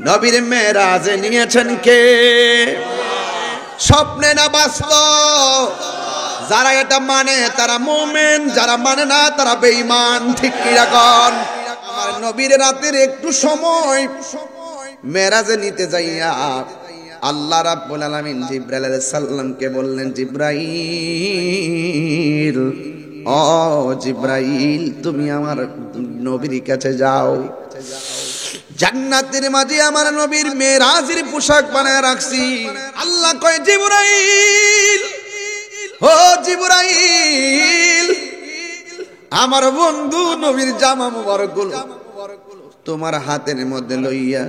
নবীর মেরাজে নিয়েছেন কে? স্বপ্নে না বাস্তব? যারা এটা মানে তারা মুমিন, যারা মানে না তারা বেঈমান। ঠিক কি রাখুন? আমার নবীর রাতের একটু সময় মেরাজে নিতে যাইয়া আল্লাহ রাব্বুল আলামিন জিবরাইল আলাইহিস সালামকে বললেন, জিবরাইল, ও জিবরাইল, তুমি আমার নবীর কাছে যাও। জান্নাতের মাঝে আমার নবীর মেরাজের পোশাক বানায় রাখছি। আল্লাহ কয়, জিবরাইল, ও জিবরাইল, আমার বন্ধু নবীর জামা মুবারকগুলো তোমার হাতের মধ্যে লইয়া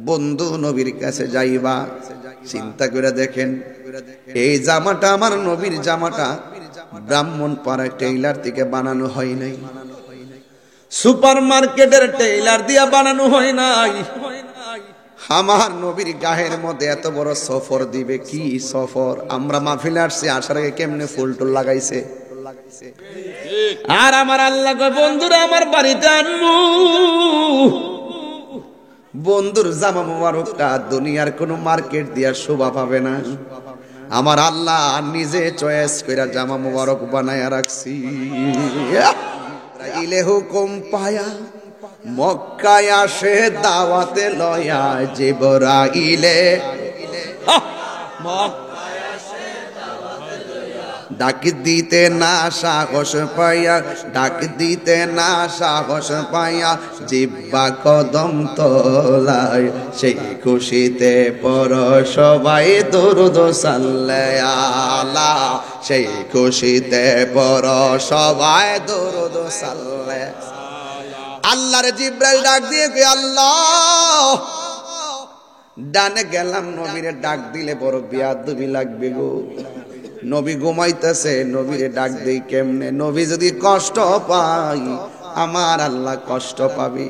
বন্ধু নবীর কাছে যাইবা। চিন্তা করে দেখেন, এই জামাটা আমার নবীর জামাটা ব্রাহ্মণপাড়া টেইলার থেকে বানানো হয় নাই, সুপার মার্কেটের টেইলার দিয়া বানানো হয় নাই। আমার নবীর গায়ের মধ্যে এত বড় সফর দিবে। কি সফর! আমরা মাহফিলে আসছি, আসার আগে কেমনে ফুল টুল লাগাইছে। আর আমার আল্লাহ কয়, বন্ধুরা আমার বাড়িতে আনবো। বন্ধুর জামা মুবারকটা দুনিয়ার কোন মার্কেট দিয়া শোভা পাবে না। আমার আল্লাহ নিজে চয়েস কইরা জামা মুবারক বানায়া রাখছি। ইলে হুকুম পায়া মক্কায় আসে দাওয়াতে লয়া, জিবরাইলে ডাক দিতে না সাহস পাইয়া, ডাক দিতে না সাহস পাইয়া, জিব্বা কদম তোলায়, সেই খুশিতে পর সবাই দুরূদ সাল্লাল্লাহু আলা, সেই খুশিতে পর সবাই দুরূদ সাল্লাল্লাহু। আল্লাহর জিবরাইল ডাক দিয়ে কই, আল্লাহ ডানে গেলাম, নবীরে ডাক দিলে বড় বিয়াদবি লাগবে গো। নবী ঘুমাইতেছে, নবীরে ডাক দেই কেমনে? নবী যদি কষ্ট পাই, আমার আল্লাহ কষ্ট পাবি।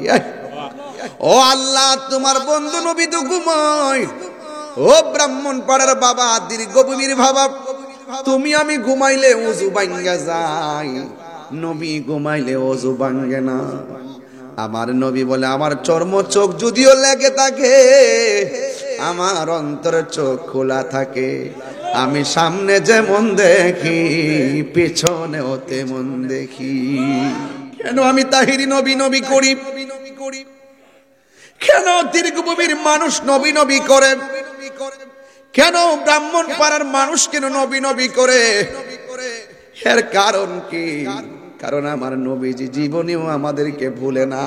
ও আল্লাহ, তোমার বন্ধু নবী তো ঘুমায়। ও ব্রাহ্মণ পাড়ার বাবা, দীর্ঘভূমির বাবা, তুমি আমি ঘুমাইলে ওযু ভাঙ্গা যায়, নবী ঘুমাইলে ওযু ভাঙ্গে না। আমার নবী বলে, আমার চর্ম চোখ যদিও লেগে থাকে, আমার অন্তরের চোখ খোলা থাকে। আমি সামনে যেমন দেখি, পিছনেও তেমন দেখি। কেন আমি তাহিরি নবী নবী করি? কেন দীর্ঘভূমির মানুষ নবী নবী করে? কেন ব্রাহ্মণ পাড়ার মানুষ কেন নবী নবী করে? এর কারণ কি? কারণ আমার নবীজি জীবনেও আমাদেরকে ভুলে না,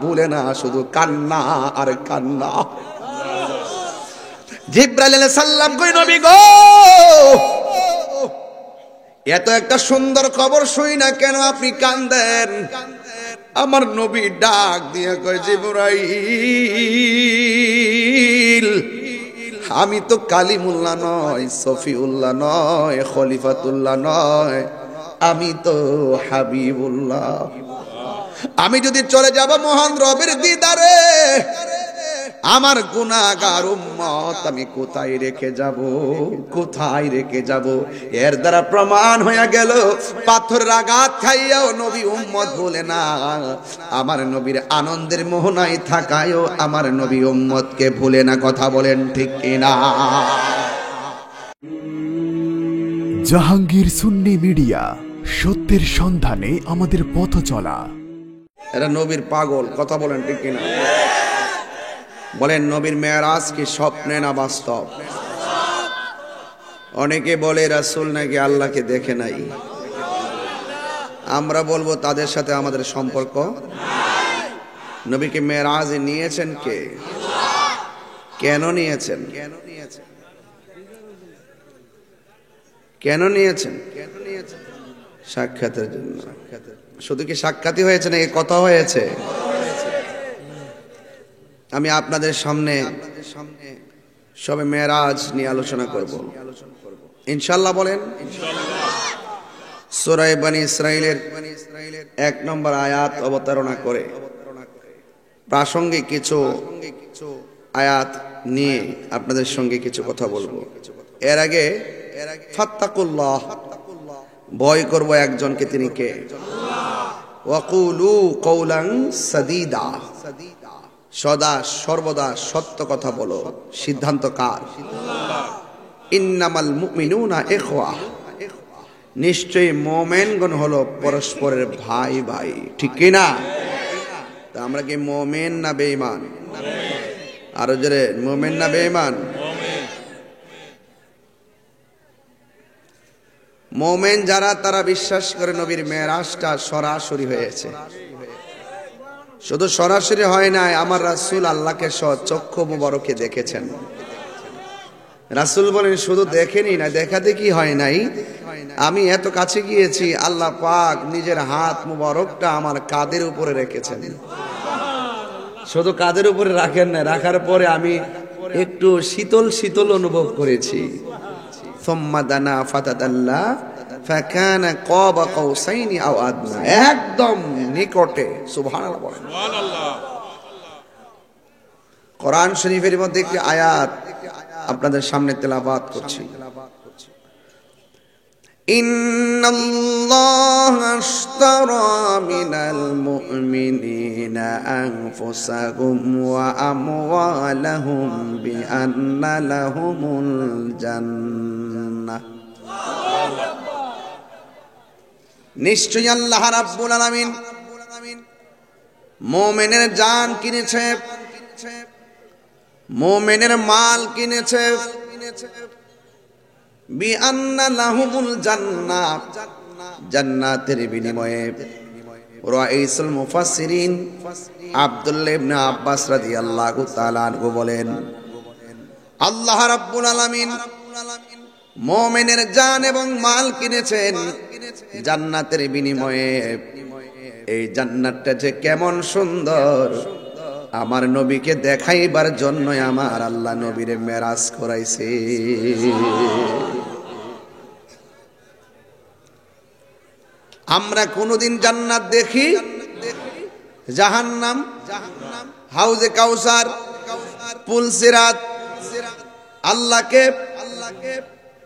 ভুলে না, শুধু কান্না আর কান্না। জিবরাইল আলাইহিস সালাম কই, নবী গো, এত একটা সুন্দর খবর শুই না কেন আপনি কান্দেন? আমার নবী ডাক দিয়ে কয়, জিবরাইল, আমি তো কালিমুল্লাহ নয়, সফিউল্লাহ নয়, খলিফাতুল্লাহ নয়, আমি তো হাবিবুল্লাহ। আমি যদি চলে যাব মহান রবের দিদারে, আমার গুনাহগার উম্মত আমি কোথায় রেখে যাব? কোথায় রেখে যাব? এর দ্বারা প্রমাণ হয়ে গেল, পাথরের আঘাত খাইয়াও নবী উম্মত বলে না। আমার নবীর আনন্দের মোহনায় থাকায়ও আমার নবী উম্মতকে ভুলে না। কথা বলেন ঠিক কিনা? জাহাঙ্গীর সুন্নি মিডিয়া, সত্যের সন্ধানে আমাদের পথ চলা। এরা নবীর পাগল। কথা বলেন ঠিক কিনা? বলেন, নবীর মেরাজ কি স্বপ্নে না বাস্তব? অনেকে বলে রাসূল নাকি আল্লাহকে দেখে নাই। আমরা বলবো তাদের সাথে আমাদের সম্পর্ক নাই। নবীকে মেরাজে নিয়েছেন কে? কেন নিয়েছেন? কেন নিয়েছেন? সাক্ষাতের জন্য। শুধু কি সাক্ষাৎই হয়েছে না, এই কথা হয়েছে? আমি আপনাদের সামনে সবে মেরাজ নিয়ে আলোচনা করব ইনশাআল্লাহ। বলেন সূরা বনী ইসরাঈলের 1 নম্বর আয়াত অবতারণা করে প্রাসঙ্গিক কিছু আয়াত নিয়ে আপনাদের সঙ্গে কিছু কথা বলবো। এর আগে ফাত্তাকুল্লাহ, ভয় করব একজনকে, তিনি কে? ওয়াকুলু কওলান সাদীদা, সদা সর্বদা সত্য কথা বলো। সিদ্ধান্ত কার? ইন্নামাল মুমিনুনা ইখওয়া, নিশ্চয়ই মুমিনগণ হলো পরস্পরের ভাই ভাই। ঠিক কি না? তা আমরা কি মুমিন না বেঈমান? আরো জোরে, মুমিন না বেঈমান? মুমিন যারা, তারা বিশ্বাস করে নবীর মেরাজটা সরাসরি হয়েছে। শুধু সরাসরি হয় নাই, আমার রাসূল আল্লাহকে চক্ষু মুবারকে দেখেছেন। রাসূল বলেন শুধু দেখেনি না, দেখা দেখি হয় নাই, আমি এত কাছে গিয়েছি, আল্লাহ পাক নিজের হাত মুবারকটা আমার কাঁধের উপরে রেখেছেন। শুধু কাঁধের উপরে রাখেন না, রাখার পরে আমি একটু শীতল শীতল অনুভব করেছি। সুম্মা দানা ফাতাদাল্লা ফাকানা কাবা কাউসাইনি আও আদনা, একদম নিকটে। সুবহানাল্লাহ বলেন। কোরআন শরীফের মধ্যে একটি আয়াত আপনাদের সামনে তেলাওয়াত করছি। ইন্নাল্লাহা আশতারা মিনাল মুমিনিনা আনফুসাহুম ওয়া আমওয়ালাহুম বিআন্না লাহুমুল জান্নাহ। নিশ্চয়ই আল্লাহ রাব্বুল আলামিন মুমিনের জান কিনেছে, মুমিনের মাল কিনেছে। বিআন্না লাহুমুল জান্নাহ, জান্নাতের বিনিময়ে। রাইসুল মুফাসসিরিন আব্দুল্লাহ ইবনে আব্বাস রাদিয়াল্লাহু তাআলা আনহু বলেন, আল্লাহ রাব্বুল আলামিন মুমিনের জান এবং মাল কিনেছেন জান্নাতের বিনিময়ে। এই জান্নাতটা যে কেমন সুন্দর, আমার নবীকে দেখাইবার জন্য আমার আল্লাহ নবীরে মেরাজ করাইছে। আমরা কোনদিন জান্নাত দেখি? জাহান্নাম, হাউজে কাউসার, পুলসিরাত, আল্লাহকে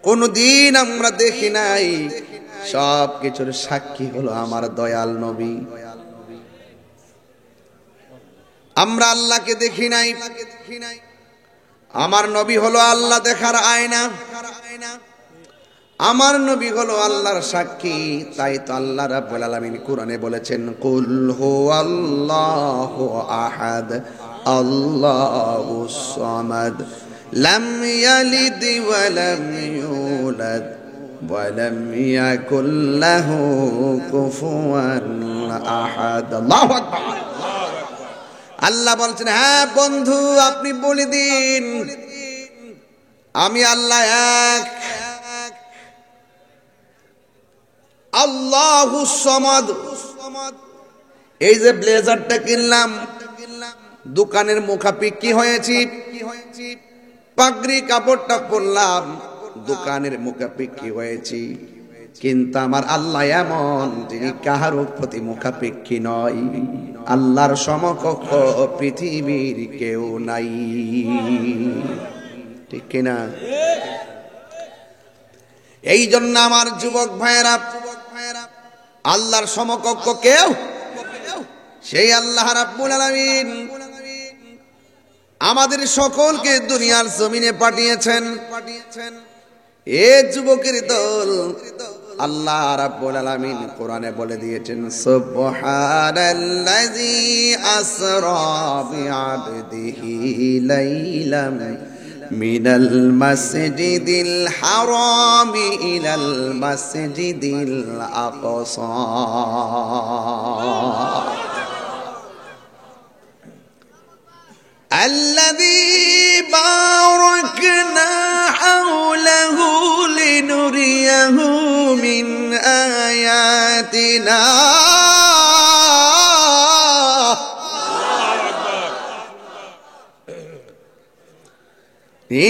কোনদিন আমরা দেখি নাই। সব কিছুর সাক্ষী হলো আমার দয়াল নবী। আমরা আল্লাহকে দেখি নাই, আমার নবী হলো আল্লাহ দেখার আয়না, আমার নবী হলো আল্লাহর সাক্ষী। তাই তো আল্লাহ রাব্বুল আলামিন কোরআনে বলেছেন, কুল হুয়াল্লাহু আহাদ আল্লাহুস সামাদ লাম ইয়ালিদ ওয়া লাম ইউলাদ ওয়া লাম ইয়াকুল লাহু কুফুয়ান আহাদ। আল্লাহু আকবার। আল্লাহ বলছেন, হ্যাঁ বন্ধু আপনি বলে দিন আমি আল্লাহ এক, আল্লাহুস সামাদ। এই যে ব্লেজারটা কিনলাম, দোকানের মুখাপেক্ষি হয়েছি, পাগড়ি কাপড়টা পরলাম, দোকানের মুখাপেক্ষি হয়েছি, কিন্তু আমার আল্লাহ এমন, যিনি কাহারও প্রতি মুখাপেক্ষী নয়। আল্লাহর সমকক্ষ পৃথিবীর কেউ নাই। ঠিক কিনা? এই জন্য আমার যুবক ভাইয়েরা, আল্লাহর সমকক্ষ কেউ, সেই আল্লাহ রাব্বুল আলামিন আমাদের সকলকে দুনিয়ার জমিনে পাঠিয়েছেন। এ যুবকের দল, আল্লাহ রাব্বুল আলামিন কোরআনে বলে দিয়েছেন, সুবহানাল্লাযী আসরা বিআবদিহি লাইলাম মিনাল মাসজিদিল হারামি ইলাল মাসজিদিল আকসা الذي باركنا حوله لنريه من آياتنا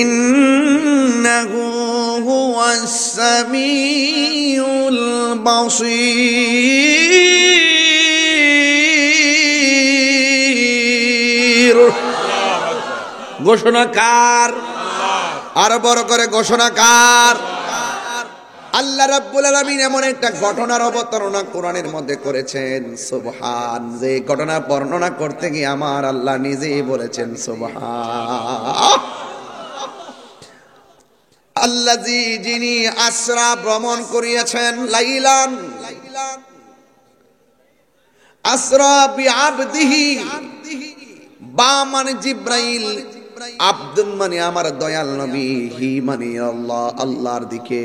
إنه هو السميع البصير। ঘোষণাকার, আর বড় করে ঘোষণাকার আল্লাহ রাব্বুল আলামিন এমন একটা ঘটনার অবতারণা কোরআনের মধ্যে করেছেন, সুবহান। যে ঘটনা বর্ণনা করতে গিয়ে আমার আল্লাহ নিজেই বলেছেন সুবহান। আল্লাযী, যিনি আসরা ভ্রমণ করিয়েছেন, লাইলান আসরা বিআবদিহি, বা মানে জিব্রাইল, আব্দুল মানে আমার দয়াল নবী, হি মানে আল্লাহ, আল্লাহর দিকে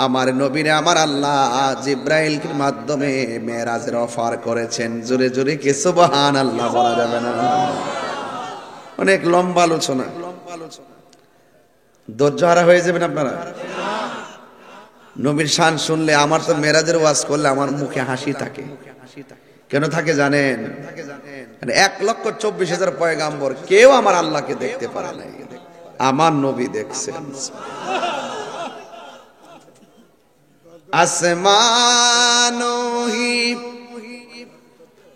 আমার নবীরে আমার আল্লাহ জিব্রাইলের মাধ্যমে মেরাজের অফার করেছেন। জোরে জোরে কি সুবহানাল্লাহ বলা যাবে না? অনেক লম্বা আলোচনা, ধৈর্য হারা হয়ে যাবেন আপনারা। নবীর শান শুনলে আমার তো মেরাজের ওয়াজ করলে আমার মুখে হাসি থাকে। কেন থাকে জানেন? 1,24,000 পয়গাম্বর কেউ আমার আল্লাহকে দেখতে পারে নাই, আমার নবী দেখছেন। আসমানো হি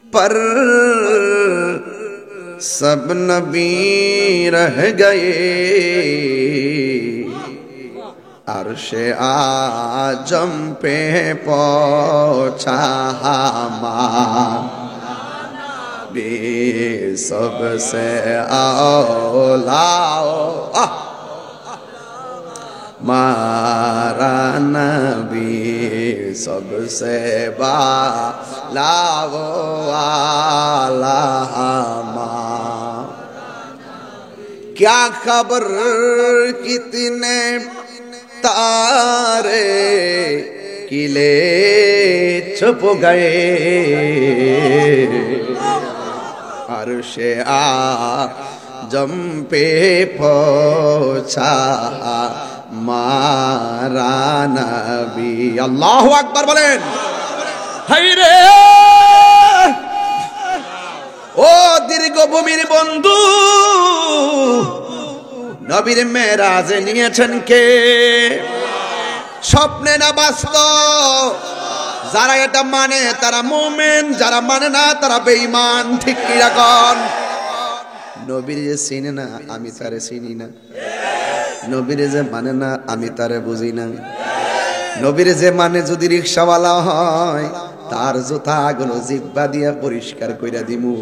পর সব নবী রহ গয়ে, अर्शे आजम पे पहुंचा हमारे सबसे औलाओ मारा नबी सबसे बालाओ आला हमारा। क्या खबर कितने तारे किले छुप गए, अर्शे आजम पे पहुंचा मारा नबी। अल्लाहु আকবার বলেন। হায় রে ও দীর্ঘভূমির বন্ধু, নবীর মেরাজে নিয়েছেন কে? স্বপ্নে না বাস্তব? যারা এটা মানে তারা মুমিন, যারা মানে না তারা বেঈমান। ঠিক কি রাখুন? নবীর যে চিনে না আমি তারে চিনি না, নবীর যে মানে না আমি তারে বুঝি না। নবীর যে মানে যদি রিকশাওয়ালা হয় তার জুতাগুলো জিহ্বা দিয়া পরিষ্কার কইরা দিমু।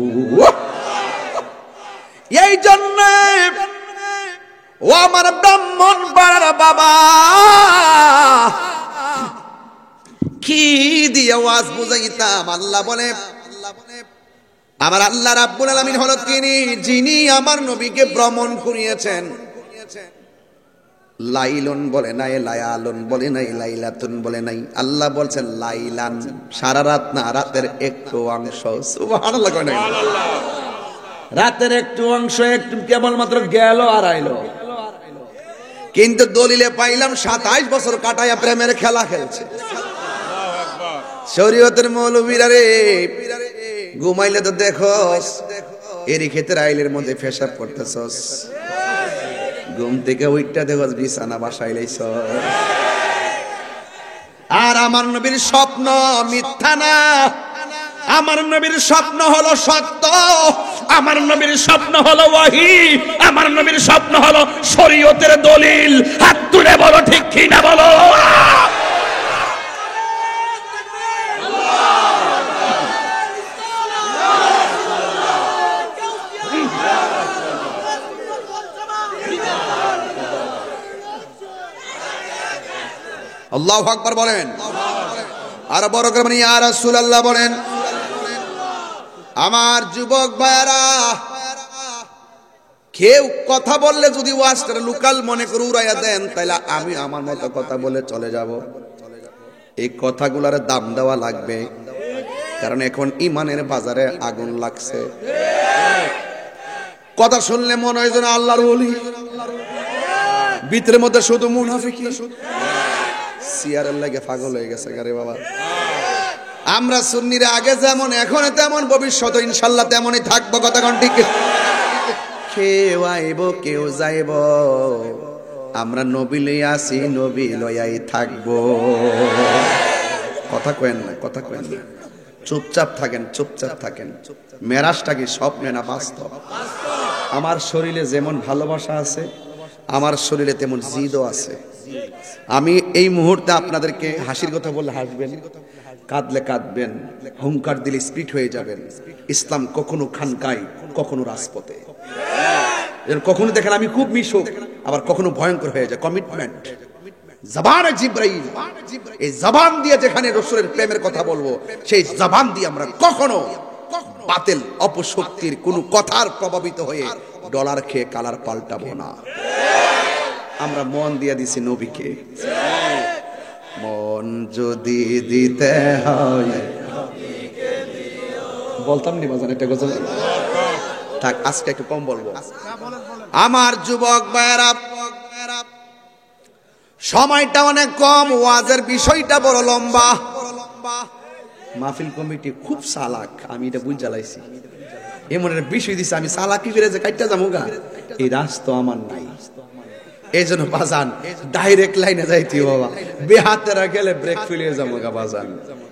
এই জন্য ও আমার ব্রাহ্মণ পাড়ার বাবা, কি দিয়ে ওয়াজ বুঝাইতাম? আল্লাহ বলে, আমার আল্লাহ রাব্বুল আলামিন হলো তিনি যিনি আমার নবীকে ভ্রমণ করিয়েছেন। লাইলুন বলে নাই, লায়ালুন বলে নাই, লাইলাতুন বলে নাই। আল্লাহ বলছেন লাইলান, সারা রাত না, রাতের একটু অংশ। সুবহানাল্লাহ কয় নাই? রাতের একটু অংশ, একটু কেবলমাত্র গেল আর আইলো। কিন্তু দলিলে পাইলাম 27 বছর কাটায়া প্রেমের খেলা খেলছে। শরীয়তের মৌলবীরা রে, ঘুমাইলে তো দেখো এরি ক্ষেতের আইলের মধ্যে পেশাব করতেছস, ঘুম থেকে উইঠটা দেখো বিছানা বাসাইলেছ। আর আমার নবীর স্বপ্ন মিথ্যা না, আমার নবীর স্বপ্ন হলো সত্য, আমার নবীর স্বপ্ন হলো ওয়াহি, আমার নবীর স্বপ্ন হলো শরীয়তের দলিল। হাত তুলে বলো ঠিক কি না বলো? আল্লাহু আকবার বলেন। আর বড় করে মানে ইয়া রাসূলুল্লাহ বলেন। আমার যুবক ভাইরা, কেউ কথা বললে যদি ওয়াজটা লোকাল মনে করে উড়াইয়া দেন, তাহলে আমি আমার মতো কথা বলে চলে যাব। এই কথাগুলোর দাম দেওয়া লাগবে, কারণ এখন ইমানের বাজারে আগুন লাগছে। কথা শুনলে মনে হয় যেন আল্লাহর ওলি, ভিতরের মধ্যে শুধু মুনাফিকি। সিয়ারের লাগে পাগল হয়ে গেছে গারে বাবা। আমরা সুন্নিরা আগে যেমন এখন তেমন, ভবিষ্যতে ইনশাআল্লাহ তেমনই থাকবো। কথা কোন ঠিক? কেউ আইব কেউ যাইব, আমরা নবী লইয়া আসি, নবী লইয়াই থাকবো। কথা কয়েন না, কথা কয়েন না, চুপচাপ থাকেন, চুপচাপ থাকেন। মেরাজটা কি স্বপ্নে না বাস্তব? আমার শরীরে যেমন ভালোবাসা আছে, আমার শরীরে তেমন জিদও আছে। আমি এই মুহূর্তে আপনাদেরকে হাসির কথা বললে হাসবেন, কাঁদলে কাঁদবেন, হুঙ্কার দিলে স্পিড হয়ে যাবেন। ইসলাম কখনো খানকায়, কখনো রাজপথে। কখনো দেখেন আমি খুব মিশুক, আবার কখনো ভয়ঙ্কর হয়ে যায়। কমিটমেন্ট, জবানে জিবরাইল, এই জবান দিয়ে যেখানে রাসূলের প্রেমের কথা বলবো, সেই জবান দিয়ে আমরা কখনো বাতিল অপশক্তির কোন কথার প্রভাবিত হয়ে ডলার খেয়ে কালার পাল্টাবো না। আমরা মন দিয়ে দিছি নবীকে। মন যদি দিতে হয়, বলতাম নি বাজান একটা গজল, থাক আজকে একটু কম বলবো। আমার যুবক ভাইরা, সময়টা অনেক কম, ওয়াজের বিষয়টা বড় লম্বা। মাহফিল কমিটি খুব চালাক, আমি এটা বুঝ জ্বালাইছি। এমন একটা বিষয় দিছে, আমি চালাকি করে যে কাটতে যাবো গা, এই রাস্তা আমার নাই। এই জন্য বাজান ডাইরেক্ট লাইনে যাইতি বাবা, বেহাতেরা গেলে ব্রেক ফেলিয়ে যাবো গা বাজান।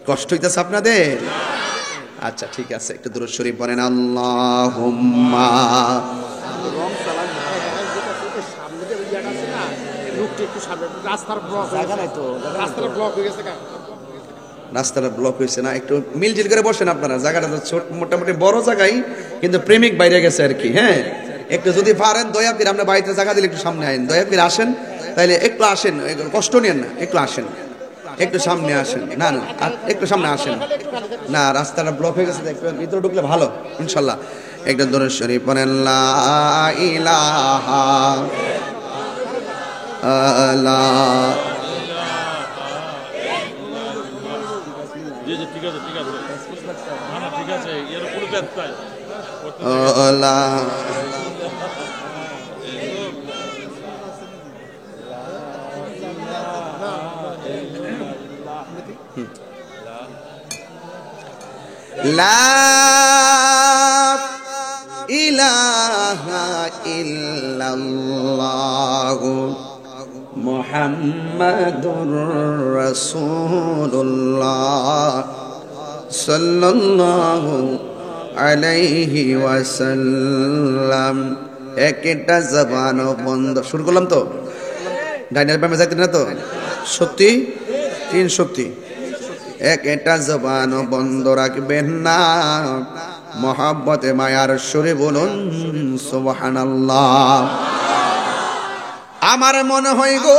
কষ্ট হইতেছে আপনাদের? আচ্ছা ঠিক আছে, একটু দুরূদ শরীফ বলেন। আল্লাহুম্মা রাস্তাটা ব্লক হয়েছে না, একটু মিলজিল করে বসেন আপনারা। জায়গাটা তো ছোট, মোটামুটি বড় জায়গায়, কিন্তু প্রেমিক বাইরে গেছে আর কি। হ্যাঁ, একটু যদি পারেন দয়া করে আমরা বাড়িতে জায়গা দিলে একটু সামনে আইন, দয়া করে আসেন, তাইলে একটু আসেন, কষ্ট নিয়েন না, একটু আসেন, একটু সামনে আসেন। না না, একটু সামনে আসেন না, রাস্তাটা ব্লক হয়ে গেছে, একটু ভিতরে ঢুকলে ভালো ইনশাল্লাহ। একটু দুরূদ শরীফ পড়েন। লা ইলাহা ইল্লাল্লাহ। লা ইলাহা ইল্লাল্লাহ মুহাম্মাদুর রাসূলুল্লাহ সাল্লাল্লাহু আলাইহি ওয়াসাল্লাম। একটা জবান বন্ধ, শুরু করলাম তো, ডাইনার বামে যাইতে না তো, সত্যি তিন সত্যি। একটা জবান বন্ধ রাখবেন না, মহাব্বতে মায়ার সুরে বলুন সুবহানাল্লাহ। আমার মনে হয় গো,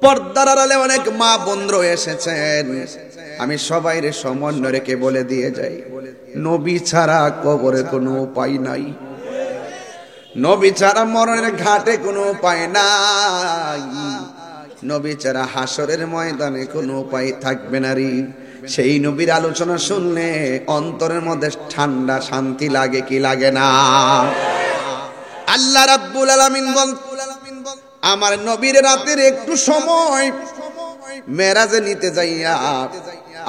পর্দার আড়ালে অনেক মা বন্ধু এসেছেন, আমি সবাইরে সমন্বয় রেখে বলে দিয়ে যাই, নবী ছাড়া কবরে কোনো উপায় নাই, নবী ছাড়া মরণের ঘাটে কোনো উপায় নাই, নবী ছাড়া হাসরের ময়দানে কোনো উপায় থাকবে না রে। সেই নবীর আলোচনা শুনলে অন্তরের মধ্যে ঠান্ডা শান্তি লাগে কি লাগে না? আল্লাহ রাব্বুল আলামিন বল, আমার নবীর রাতের একটু সময় মেরাজে নিতে যাইয়া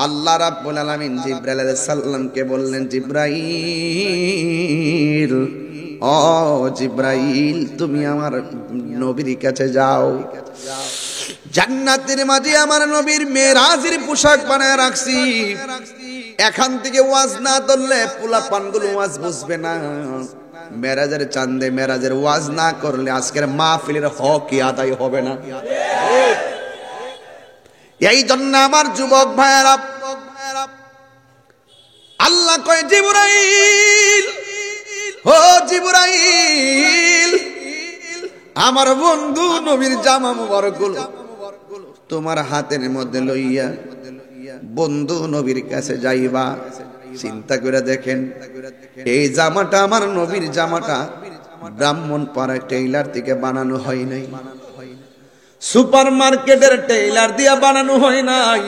আল্লাহ রাব্বুল আলামিন জিবরাইল আলাইহিস সালামকে বললেন, জিবরাইল, ও জিবরাইল, তুমি আমার নবীর কাছে যাও, জান্নাতের মাঝে আমার নবীর মেরাজের পোশাক বানায় রাখছি, এখান থেকে ওয়াজ না ধরলে পোলা পানগুলো ওয়াজ বুঝবে না, মেরাজের চাঁদে মেরাজের ওয়াজ না করলে আজকের মাহফিলের হক আদায় হবে না। এই জন্য আমার যুবক ভাইয়েরা, আল্লাহ কয়, জিবরাইল, ও জিবরাইল, আমার বন্ধু নবীর জামা মুবারক গুলো তোমার হাতের মধ্যে লইয়া বন্ধু নবীর কাছে যাইবা। চিন্তা করে দেখেন, এই জামাটা আমার নবীর জামাটা ব্রাহ্মণপাড়া টেইলার থেকে বানানো হয় নাই, সুপার মার্কেটের টেইলার দিয়া বানানো হয় নাই।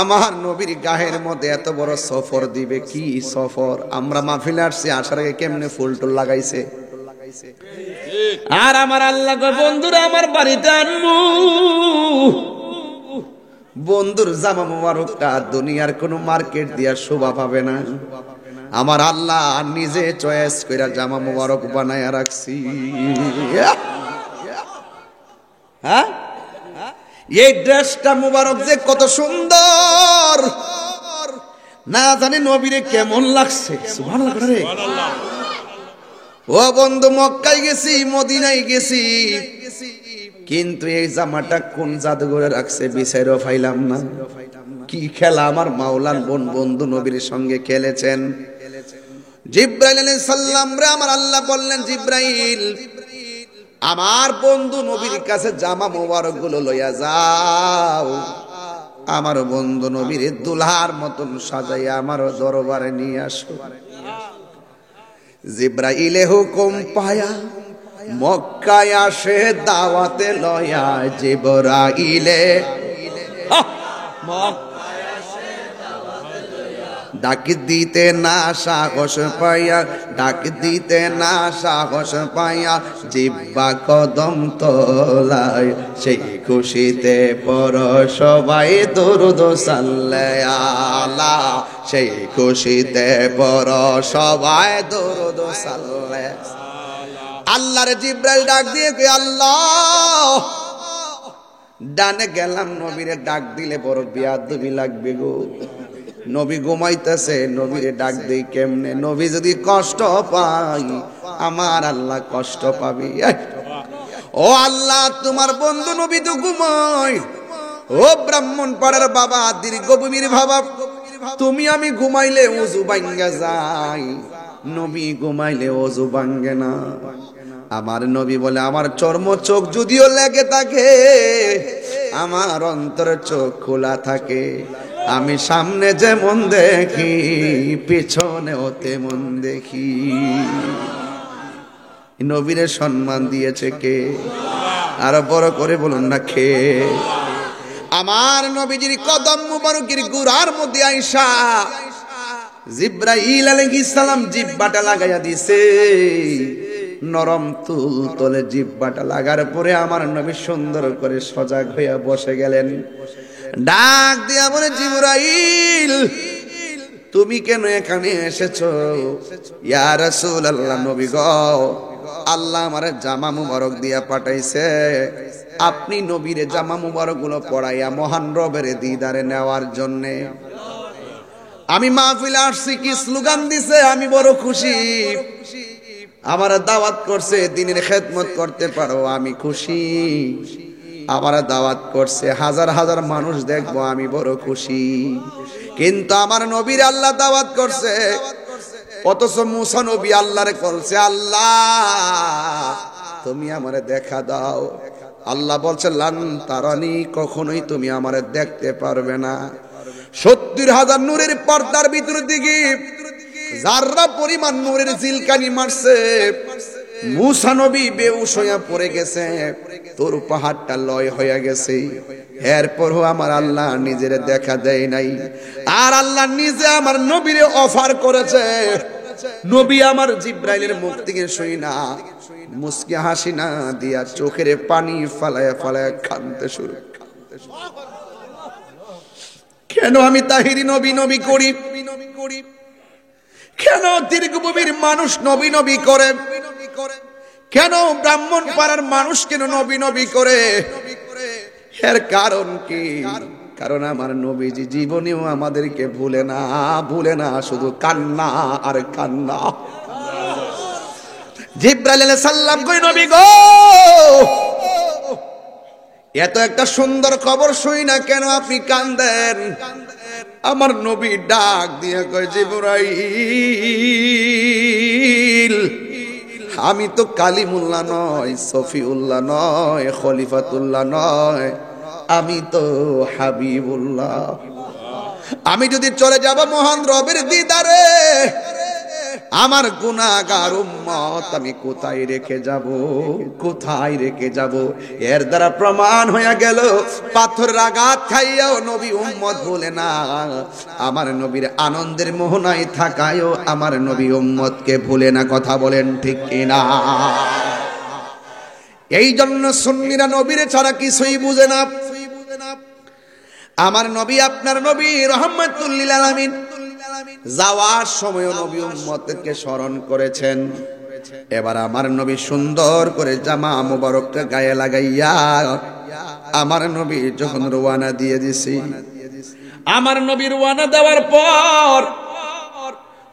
আমার নবীর গায়ের মধ্যে এত বড় সফর দিবে, কি সফর! আমরা মাহফিলে আসছি, আসার আগে কেমনে ফুল টুল লাগাইছে। আর আমার আল্লাহ কয়, বন্ধুরা আমার বাড়িতে আনবো, বন্ধুর জামা মুবারকটা দুনিয়ার কোন মার্কেট দিয়া শোভা পাবে না, আমার আল্লাহ নিজে চয়েস কইরা জামা মুবারক বানায়া রাখছি। হ্যাঁ, এই ড্রেসটা মুবারক যে কত সুন্দর, না জানি নবীরে কেমন লাগছে। সুবহানাল্লাহ। ও বন্ধু, মক্কায় গেছি, মদিনায় গেছি, কিন্তু এই জামাটা কোন জাদুঘরে রাখছে বিচারও পাইলাম না। কি খেলা আমার মাওলার বন্ধু নবীর সঙ্গে খেলেছেন। জিব্রাইল আলাইহিস সালাম রে আমার আল্লাহ বললেন, জিব্রাইল আমার বন্ধু নবীর কাছে জামা মোবারক গুলো লইয়া যাও, আমার বন্ধু নবীর দুলহার মতন সাজাইয়া আমার দরবারে নিয়ে আসো। জিব্রাইলে হুকুম পায়া মক্কায় আসে দাওয়াতে লয়া, জিব্রাইলে ডাক দিতে না সাহস পাইয়া, ডাক দিতে না সাহস পাইয়া, জিব্বা কদম তোলায়, সেই খুশিতে পর সবাই দুরূদ সাল্লাল্লাহু, সেই খুশিতে পর সবাই দুরূদ সাল্লাল্লাহু। আল্লাহর জিব্রাইল ডাক দিয়ে কে আল্লাহ, ডানে গেলাম নবীরে ডাক দিলে বড় বেয়াদবি লাগবে গো। নবী ঘুমাইতেছে, নবীরে ডাক দেই কেমনে? নবী যদি কষ্ট পাই আমার আল্লাহ কষ্ট পাবি। ও আল্লাহ, তোমার বন্ধু নবী তো ঘুমাই। ও ব্রাহ্মণ পাড়ার বাবা, দীর্ঘ গভীর ভাবা, তুমি আমি ঘুমাইলে ওযু ভাঙ্গা যায়, নবী ঘুমাইলে ওযু ভাঙ্গে না। আমার নবী বলে, আমার চর্ম চোখ যদিও লেগে থাকে, আমার অন্তরের চোখ খোলা থাকে। আমি সামনে যেমন দেখি পিছনেও তেমন দেখি। নবীরে সম্মান দিয়েছে কে? আরো বড় করে বলুন না কে? আমার নবীজির কদম মুবারকের গুড়ার মধ্যে আইসা জিব্রাইল আলাইহিস সালাম জিহ্বাটা লাগাইয়া দিছে। নরম তুল তলে জিহ্বাটা লাগার পরে আমার নবী সুন্দর করে সজাগ হইয়া বসে গেলেন। ডাক দিয়া বলে, জিবরাইল তুমি কেন এখানে এসেছো? ইয়া রাসূলুল্লাহ, নবী গো, আল্লাহ আমারে জামা মুবারক দিয়া পাঠাইছে, আপনি নবীরে জামা মুবারক গুলো পড়াইয়া মহান রবের দিদারে নেওয়ার জন্য। আমি মাহফিলে আসছি, কি স্লোগান দিছে, আমি বড় খুশি। আমার দাওয়াত করছে দ্বীনের খেদমত করতে পারো, আমি খুশি। আমার দাওয়াত করছে হাজার হাজার মানুষ দেখবো, আমি বড় খুশি। কিন্তু আমার নবীর আল্লাহ দাওয়াত করছে, অথচ মুসা নবী আল্লাহরে বলছে, আল্লাহ তুমি আমারে দেখা দাও। আল্লাহ বলছে, লান তারানি, কখনোই তুমি আমারে দেখতে পারবে না। ৭০,০০০ নূরের পর্দার ভিতর দিকে যারা পরিমাণ নূরের জিলকানি মারছে, মুসা নবী বেহুশ হইয়া পড়ে গেছে, তোর পাহাড়টা লয় হইয়া গেছে। এরপরও আমার আল্লাহ নিজের দেখা দেয় নাই। আর আল্লাহ নিজে আমার নবীরে অফার করেছে। নবী আমার জিব্রাইলের মুখ থেকে শুই না মুস্কি হাসি না দিয়া চোখের পানি ফালায়া ফালায়া কাঁদতে শুরু। কেন আমি তাহিরি নবী নবী করি? কেন দীর্ঘভূমির মানুষ নবী নবী করে? কেন ব্রাহ্মণ পাড়ার মানুষ কেন নবী নবী করে? এর কারণ কি? কারণ আমার নবীজি জীবনেও আমাদেরকে ভুলে না, শুধু কান্না আর কান্না। জিব্রাইল আলাইহিস সালাম কই, নবী গো, এত একটা সুন্দর খবর শুই না, কেন আপনি কান্দেন? আমার নবী ডাক দিয়ে কয়, জিবরাইল, আমি তো কালিমুল্লাহ নয়, সফিউল্লাহ নয়, খলিফাতুল্লাহ নয়, আমি তো হাবিবুল্লাহ। আমি যদি চলে যাব মহান রবের দিদারে, আমার গুনাহগার উম্মত আমি কোথায় রেখে যাব? এর দ্বারা প্রমাণ হয়ে গেল, পাথরের আঘাত খাইয়াও নবী উম্মত বলে না। আমার নবীর আনন্দের মোহনায় থাকায়ও আমার নবী উম্মতকে ভুলে না। কথা বলেন ঠিক কিনা? এই জন্য সুন্নিরা নবীর ছাড়া কিছুই বুঝে না। আমার নবী, আপনার নবী রাহমাতুল লিল আলামিন, যাওয়ার সময় নবী উম্মতকে স্মরণ করেছেন। এবার আমার নবী সুন্দর করে জামা মুবারকটা গায়ে লাগাইয়া আমার নবী যখন রওনা দিয়ে দিছি, আমার নবী রওনা দেওয়ার পর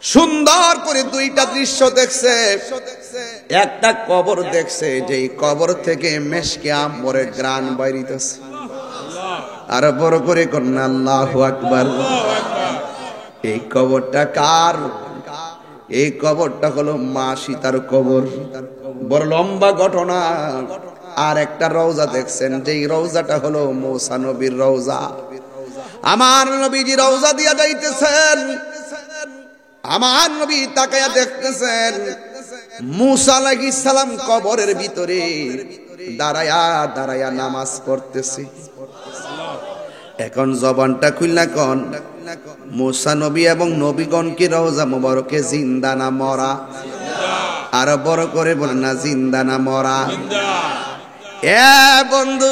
সুন্দর করে দুইটা দৃশ্য দেখছে। একটা কবর দেখছে, যেই কবর থেকে মেশকে আম্বরের গ্রান বাইরিতেছে। আর বড় করে কন্যা আল্লাহু আকবার। এই কবরটা কার? এই কবরটা হলো মা সীতার কবর। বড় লম্বা ঘটনা। আর একটা রওজা দেখছেন, যেই রওজাটা হলো মূসা নবীর রওজা। আমার নবীজি রওজা দিয়া যাইতেছেন, আমার নবী তাকায়া দেখতেছেন মূসা আলাইহিস সালাম কবরের ভিতরে দাঁড়ায়া দাঁড়ায়া নামাজ পড়তেছে। এখন জবানটা খুলনা কোন, মূসা নবী এবং নবীগণ কি রওজা মুবারকে জিন্দা না মরা? আর বড় করে বলেন না, জিন্দা না মরা? এ বন্ধু,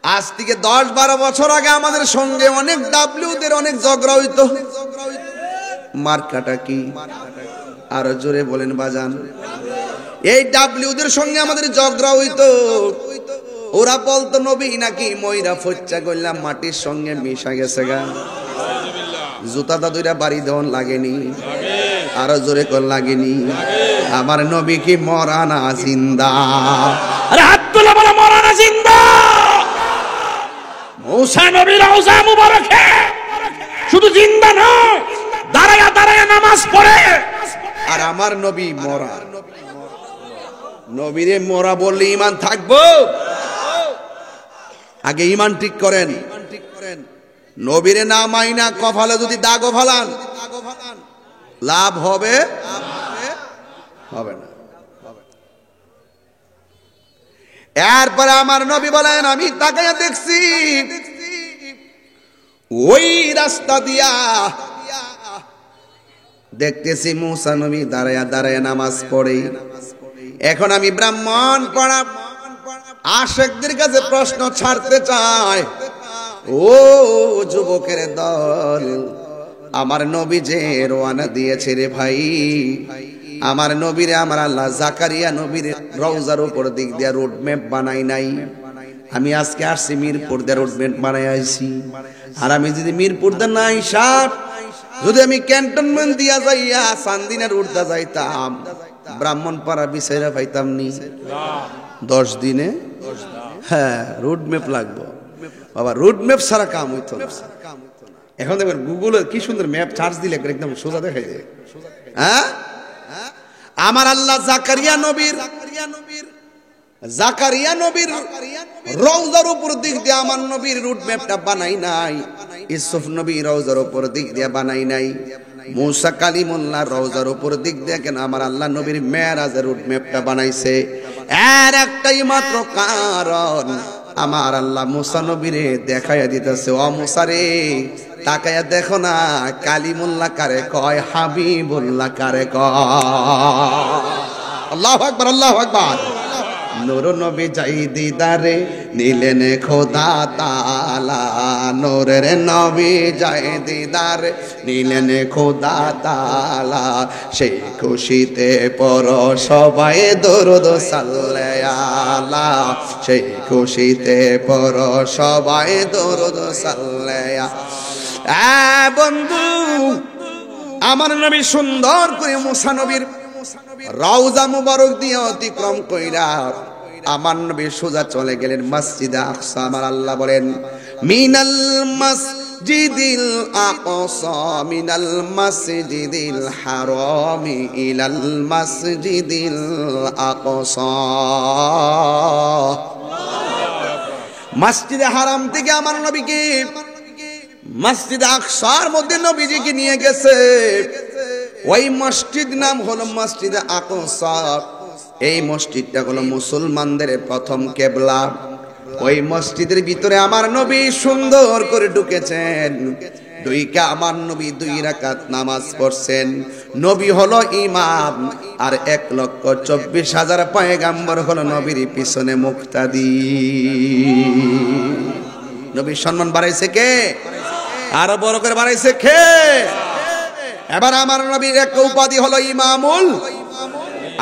আজ থেকে 10-12 বছর আগে আমাদের সঙ্গে অনেক ডাব্লিউদের অনেক ঝগড়া হইতো। মার্কাটা কি? আরো জোরে বলেন বাজান। এই ডাব্লিউদের সঙ্গে আমাদের ঝগড়া হইতো। ওরা বলতো নবী নাকি ময়রা ফচ্চা করলাম মাটির সঙ্গে মিশা গেছে গা। জুতাটা দুইটা বাড়ি দেওয়ান লাগেনি? আরো জোরে কর লাগেনি? আমার নবী কি মরা না জিন্দা? আরে হাত তুলে বলো মরা না জিন্দা? মূসা নবীর রওজা মুবারকে শুধু জিন্দা নয়, দাঁড়ায়া দাঁড়ায়া নামাজ পড়ে। আর আমার নবী মরা। নবীরে মরা বললে ঈমান থাকবো? আগে ঈমান ঠিক করেন। নবীরে না মাইনা কপালে যদি দাগও ফালান, লাভ হবে? হবে না। এরপরে আমার নবী বলেন, আমি তাকায়া দেখছি ওই রাস্তা দিয়া দেখতেছি মূসা নবী দাঁড়ায়া দাঁড়ায়া নামাজ পড়ে। এখন আমি ব্রাহ্মণ পড়া আশেকদের কাছে প্রশ্ন ছাড়তে চাই। ও যুবকের দল, আমার নবী যে রওনা দিয়েছে রে ভাই, আমার নবীরে আমার আল্লাহ জাকারিয়া নবীর রওজার উপর দিক দিয়া রোড ম্যাপ বানাই নাই। আমি আজকে আসছি মিরপুর দিয়ে রোড ম্যাপ বানাই আইছি। আর আমি যদি মিরপুর দিয়ে না আইসাব, যদি আমি ক্যান্টনমেন্ট দিয়া যাইয়া চান্দিনা রোড দা যাইতাম, ব্রাহ্মণপাড়া বিচাইরা পাইতাম নি 10 দিনে? হ্যাঁ, রোড ম্যাপ লাগবো বাবা। রোড ম্যাপ ছাড়া কাম হইতো না। এখন দেখবেন গুগলের কি সুন্দর ম্যাপ চার্জ দিলে একদম সোজা দেখাই যায়। হ্যাঁ, আমার আল্লাহ জাকারিয়া নবীর রওজার উপর দিক দিয়ে আমার নবীর রুট ম্যাপটা বানাই নাই। ইউসুফ নবী রওজার উপর দিক দিয়ে বানাই নাই। মূসা কালিমুল্লাহ রওজার উপর দিক দিয়ে কেন আমার আল্লাহ নবীর মেরাজের রুট ম্যাপটা বানাইছে? এর একটাই মাত্র কারণ, আমার আল্লাহ মূসা নবীরে দেখাইয়া দিতেছে, ও মূসা রে তাকায়া দেখো না, কালিমুল্লাহ কারে কয়, হাবিবুল্লাহ কারে কয়। আল্লাহু আকবার, আল্লাহু আকবার। নূর নবী যাই দিদারে নিলেন খোদা তাআলা, নূরের নবী যাই দিদারে নিলেন খোদা তাআলা, সেই খুশিতে পড়ো সবাই দরুদ সাল্লাল্লাহ, সেই খুশিতে পড়ো সবাই দরুদ সাল্লাল্লাহ। বন্ধু, আমার নবী সুন্দর করে মূসা নবীর রওজা মুবারক দিয়ে অতিক্রম কইরা আমার নবী সোজা চলে গেলেন মসজিদে আকসা। আমার আল্লাহ বলেন, মিনাল মসজিদিল আকসা মিনাল মসজিদিল হারামি ইলাল মসজিদিল আকসা। মসজিদে হারাম থেকে আমার নবীকে মসজিদে আকসার মধ্যে নবীজিকে নিয়ে গেছে। ওই মসজিদ নাম হলো মসজিদে আকসা। এই মসজিদটা হলো মুসলমানদের প্রথম কিবলা। ওই মসজিদের ভিতরে আমার নবী সুন্দর করে ঢুকেছেন। আমার নবী 2 রাকাত নামাজ পড়ছেন। নবী হলো ইমাম, আর 1,24,000 পয়গাম্বর হলো নবীর পিছনে মুক্তাদি। নবীর সম্মান বাড়াইছে কে? আরো বড় করে বাড়াইছে কে? এবার আমার নবীর একটা উপাধি হলো ইমামুল,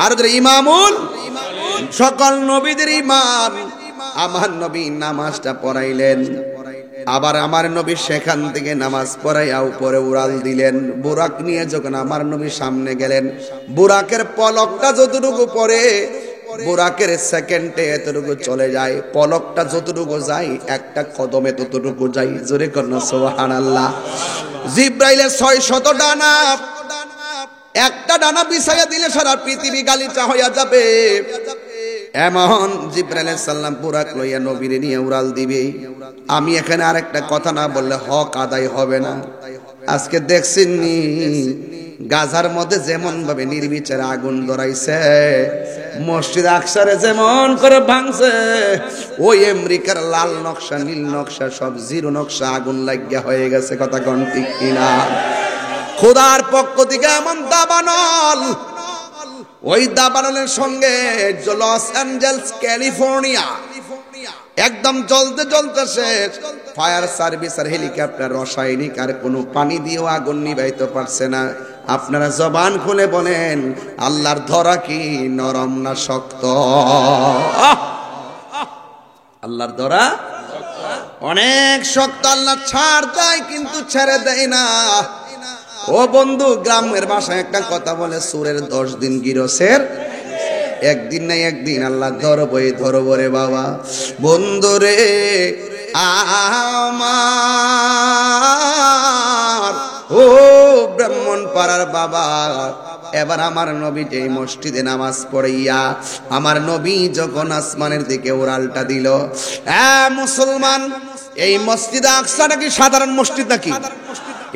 আর ইমামুল সকল নবীদের ইমাম। আমার নবী নামাজটা পড়াইলেন। আবার আমার নবী সেখান থেকে নামাজ পড়াইয়া উপরে উড়াল দিলেন। বুরাক নিয়ে যখন আমার নবী সামনে গেলেন, বুরাকের পলকটা যতটুকু পড়ে, বুরাকের সেকেন্ডে এতটুকু চলে যায়, পলকটা যতটুকু যায় একটা কদমে ততটুকু যায়। জোরে কন্যা সুবহানাল্লাহ। জিব্রাইলের 600 ডানা, একটা ডানা বিছাইয়া দিলে সারা পৃথিবী গালিচা হইয়া যাবে। এমন জিব্রাইল আলাইহিস সালাম বুরাক লইয়া নবীরে নিয়ে উড়াল দিবে। আমি এখানে আরেকটা কথা না বললে হক আদায় হবে না। আজকে দেখছেননি গাজার মধ্যে যেমন ভাবে নির্বিচারে আগুন ধরাইছে, মসজিদ আকসারে যেমন করে ভাঙছে, ওই আমেরিকার লাল নকশা নীল নকশা সব জিরো নকশা আগুন লাগিয়া হয়ে গেছে। কথা কোন ঠিক কিনা? খোদার পক্ষ থেকে এমন দাবানল, ওই দাবানলের সঙ্গে লস অ্যাঞ্জেলস ক্যালিফোর্নিয়া একদম জ্বলতে জ্বলতে শেষ। ফায়ার সার্ভিস আর হেলিকপ্টার রাসায়নিক আর কোনো পানি দিয়েও আগুন নিভাইতে পারছে না। আপনারা জবান খুলে বলেন, আল্লাহর ধরা কি নরম না শক্ত? আল্লাহর ধরা অনেক শক্ত। আল্লাহ ছাড় দেয় কিন্তু ছেড়ে দেয় না। ও বন্ধু, গ্রামের ভাষায় একটা কথা বলে, সুরের 10 দিন গিরসের একদিন নাই একদিন আল্লাহ ধরবো রে বাবা। বন্ধু রে আমার, ও ব্রাহ্মণ পাড়ার বাবা, এবার আমার নবী যে মসজিদে নামাজ পড়াইয়া আমার নবী যখন আসমানের দিকে উড়ালটা দিল, মুসলমান, এই মসজিদ আকসা নাকি সাধারণ মসজিদ নাকি?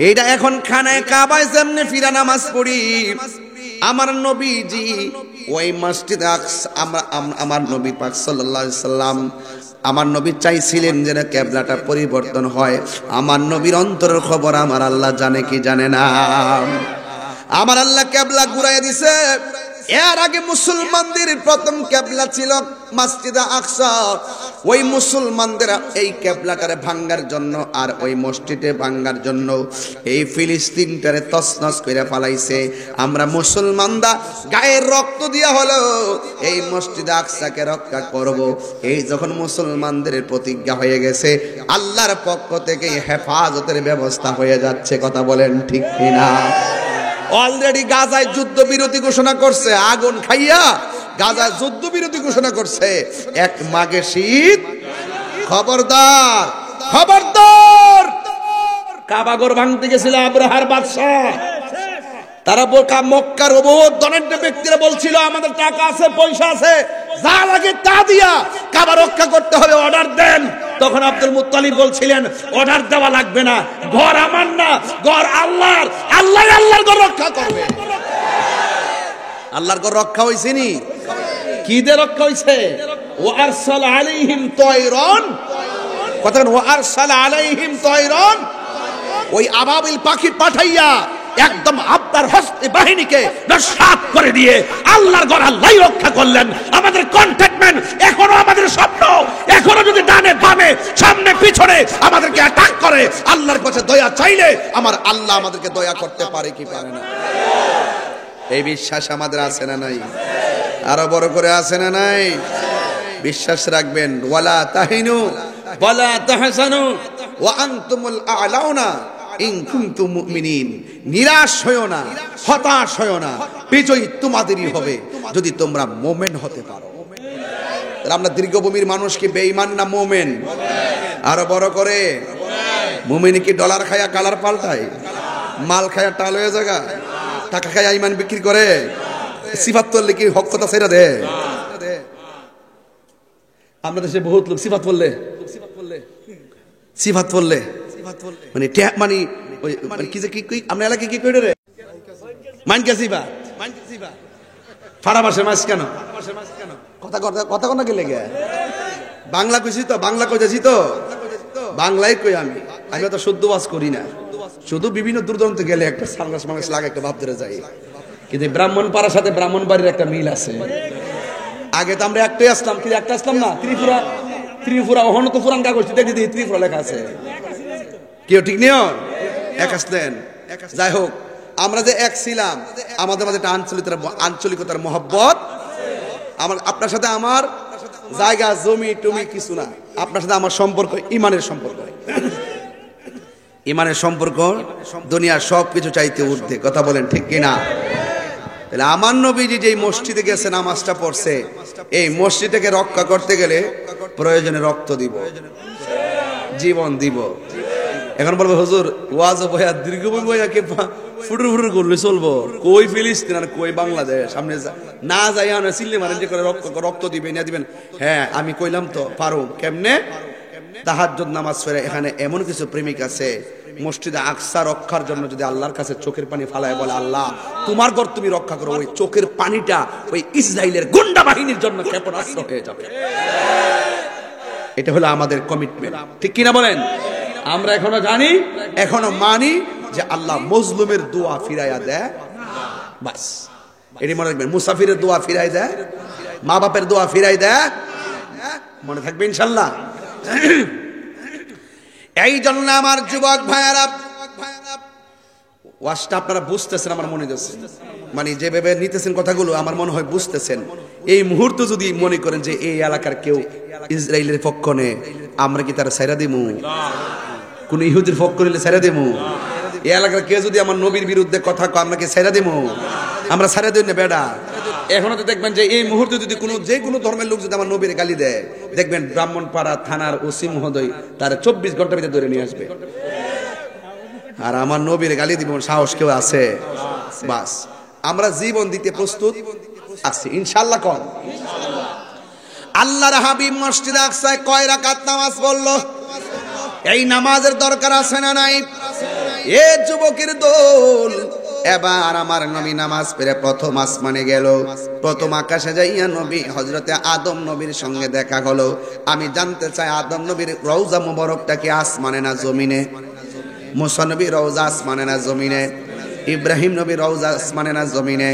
এইটা এখন খানায় কাবায় যেমনি ফিরা নামাজ পড়ি, আমার নবীজি ওই মসজিদ আকসা, আমার নবী পাক সাল্লাল্লাহু আলাইহি সাল্লাম, আমার নবী চাইছিলেন যেন কিবলাটা পরিবর্তন হয়। আমার নবীর অন্তরের খবর আমার আল্লাহ জানে কি জানে না? আমার আল্লাহ কিবলা ঘুরাইয়া দিছে। এর আগে মুসলমানদের প্রথম কিবলা ছিল মসজিদে আকসা। ওই মুসলমানদের এই কিবলাটারে ভাঙার জন্য আর ওই মসজিদে ভাঙার জন্য এই ফিলিস্তিনটারে তছনছ করে ফেলাইছে। আমরা মুসলমানরা গায়ের রক্ত দিয়া হলো এই মসজিদে আকসাকে রক্ষা করব। এই যখন মুসলমানদের প্রতিজ্ঞা হয়ে গেছে, আল্লাহর পক্ষ থেকে হেফাজতের ব্যবস্থা হয়ে যাচ্ছে। কথা বলেন ঠিক কিনা? অলরেডি গাজায় যুদ্ধ বিরতি ঘোষণা করছে, আগুন খাইয়া গাজায় যুদ্ধ বিরতি ঘোষণা করছে। এক মাঘে শীত, খবরদার খবরদার। কাবাগর ভাঙতে গেছিল আব্রাহার বাদশা, তারা মক্কার ধনাঢ্য ব্যক্তিরা বলছিল আমাদের টাকা আছে পয়সা আছে, যা লাগে তা দিয়া কাবা রক্ষা করতে হবে, অর্ডার দেন। তখন আব্দুল মুত্তালিব বলছিলেন অর্ডার দেওয়া লাগবে না, ঘর আমার না, ঘর আল্লাহর, আল্লাহ আল্লাহর ঘর রক্ষা করবে। আল্লাহর ঘর রক্ষা হইছে নি? কি দিয়ে রক্ষা হইছে? ওয়া আরসাল আলাইহিম তায়রান, কথা ওয়া আরসাল আলাইহিম তায়রান, ওই আবাবিল পাখি পাঠাইয়া একদম আপনার হস্তে বাহিনীকে নস্যাৎ করে দিয়ে আল্লাহর ঘর আল্লাহই রক্ষা করলেন। আমাদের কন্টেনমেন্ট এখনো, আমাদের স্বপ্ন এখনো যদি ডানে বামে সামনে পিছনে আমাদেরকে অ্যাটাক করে, আল্লাহর কাছে দয়া চাইলে আমার আল্লাহ আমাদেরকে দয়া করতে পারে কি পারে না? এই বিশ্বাস আমাদের আছে না নাই? আরো বড় করে আছে না নাই? বিশ্বাস রাখবেন। ওয়ালা তাহিনু ওয়ালা তাহসানু ওয়া আনতুমুল আ'লাউনা ইন কুনতুম মুমিনিন। নিরাশ হয়ো না, হতাশ হয়ো না, বিজয় তোমাদেরই হবে যদি তোমরা মুমিন হতে পারো। আমরা দীর্ঘভূমির মানুষ কি বেঈমান না মুমিন? আরো বড় করে, মুমিন কি ডলার খায়া কালার পাল্টায়, মাল খায়া টাল হয়ে জায়গা, টাকা খায়া ইমান বিক্রি করে, সিফাত করলে কি হক কথা ছেড়ে দেয়? আমরা দেশে বহুত লোক সিফাত বললে মানে মানে কি যে কি আমরা এলাকায় কি কই রে মান কে সিফা ফাড়া মাসে মাছ কেন কথা কথা কথা কোন গেলে গে বাংলা কইছি তো, বাংলা কইতেছি তো, বাংলাই কই। আমি তো শুদ্ধ ওয়াজ করি না, শুধু বিভিন্ন দূরদূরান্তে গেলে একটা সানগ্লাস মানগ্লাস লাগে একটা ভাব ধরে যাই। কিন্তু ব্রাহ্মণ পাড়ার সাথে ব্রাহ্মণ বাড়ির একটা মিল আছে। আগে তো আমরা একটাই আসলাম, কিন্তু একটা আসলাম না, ত্রিপুরা ত্রিপুরা ওখানে তো পুরান কাগজ দেখি দিই ত্রিপুরা লেখা আছে, কেউ ঠিক নিও এক আসলেন। যাই হোক, আমরা যে এক ছিলাম, আমাদের মাঝে একটা আঞ্চলিকতার মহব্বত। আমার আপনার সাথে আমার জায়গা জমি টমি কিছু না, আপনার সাথে আমার সম্পর্ক ইমানের সম্পর্ক। ইমানের সম্পর্ক দুনিয়ার সবকিছু চাইতে ঊর্ধ্বে, কথা বলেন ঠিক কিনা? তাহলে আমার নবীজি যেই মসজিদে গেছে নামাজটা পড়ছে, এই মসজিদটাকে রক্ষা করতে গেলে প্রয়োজনে রক্ত দিব, জীবন দিব। এখন বলবো হুজুর ওয়াজ বয়া দীর্ঘ বয়াকে ফুটুর ফুটুর করলে চলবো? কই ফিলিস্তিন আর কই বাংলাদেশ, সামনে না যাই আমরা চিল্লি মারেন যে করে রক্ত দিবেন না দিবেন। হ্যাঁ আমি কইলাম তো পারো কেমনে। তাহাজ্জুদ নামাজ পড়ে এখানে এমন কিছু প্রেমিক আছে মসজিদে আকসা রক্ষার জন্য যদি আল্লাহর কাছে চোখের পানি ফালায় বলে আল্লাহ তোমার ঘর তুমি রক্ষা করো, ওই চোখের পানিটা ওই ইসরায়েলের গুন্ডা বাহিনীর জন্য ক্ষেপণাস্ত্র হয়ে যাবে। এটা হলো আমাদের কমিটমেন্ট, ঠিক কিনা বলেন? আমরা এখনো জানি, এখনো মানি যে আল্লাহ মজলুমের দোয়া ফিরাইয়া দেয়, বাস এটি মনে রাখবেন। মুসাফিরের দোয়া ফিরাই দেয়, মা বাপের দোয়া ফিরাই দেয়, মনে থাকবে ইনশাল্লাহ। এই জন্য আমার যুবক ভাইয়ারা ওয়াজটা আপনারা বুঝতেছেন আমার মনে হচ্ছে, মানে যেভাবে নিতেছেন কথাগুলো আমার মনে হয় বুঝতেছেন। এই মুহূর্তে যদি মনে করেন যে এই এলাকার কেউ ইসরায়েলের পক্ষ নেই, আমরা কি তারা ছাইরা দিমু? কোন ইহুদির পক্ষ নিলে ছাইরা দিমু? এই এলাকার কেউ যদি আমার নবীর বিরুদ্ধে কথা কয় আমরা কি ছাইরা দিমু? আমরা ছাইরা দিই না বেডা। এখনো তো দেখবেন যে এই মুহূর্তে যদি যে কোনো ধর্মের লোক যদি আমার নবীর গালি দেয়, দেখবেন ব্রাহ্মণপাড়া থানার ওসি মহোদয় তারা 24 ঘন্টার ভিতরে ধরে নিয়ে আসবে। আর আমার নবীর গালি দিব সাহস কেউ আছে? বাস আমরা জীবন দিতে প্রস্তুত আছি ইনশাআল্লাহ। কোন আল্লাহর হাবিব মসজিদে আকসায় কয় রাকাত নামাজ পড়লো? এই নামাজের দরকার আছে না নাই? এ যুবকের দল, এবার আমার নবী নামাজ পড়ে প্রথম আসমানে গেল। প্রথম আকাশে যাইয়া নবী হযরতে আদম নবীর সঙ্গে দেখা হলো। আমি জানতে চাই আদম নবীর রওজা মুবারকটা কি আসমানে না জমিনে? মুসা নবীর রওজা আসমানে না জমিনে? ইব্রাহিম নবীর রওজা আসমানে না জমিনে?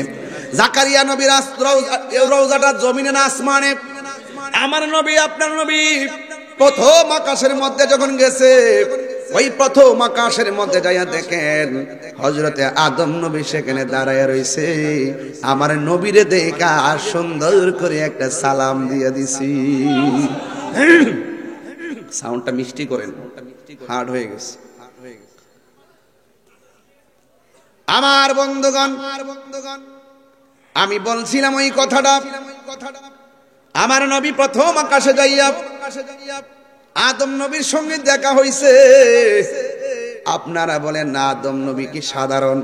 জাকারিয়া নবীর রওজাটা জমিনে না আসমানে? আমার নবী আপনার নবী প্রথম আকাশের মধ্যে যখন গেছে, ওই প্রথম আকাশের মধ্যে যাইয়া দেখেন হযরতে আদম নবী সেখানে দাঁড়ায় রইছে। আমার নবীরে দেখা সুন্দর করে একটা সালাম দিয়ে দিছি। সাউন্ডটা মিষ্টি করেন, হার্ড হয়ে গেছে। আমার বন্ধুগণ, আমি বলছিলাম ওই কথাটা, আমার নবী প্রথম আকাশে যাইয়া আদম নবীর সঙ্গে দেখা হইছে। আপনারা বলেন না আদম নবী কি সাধারণ?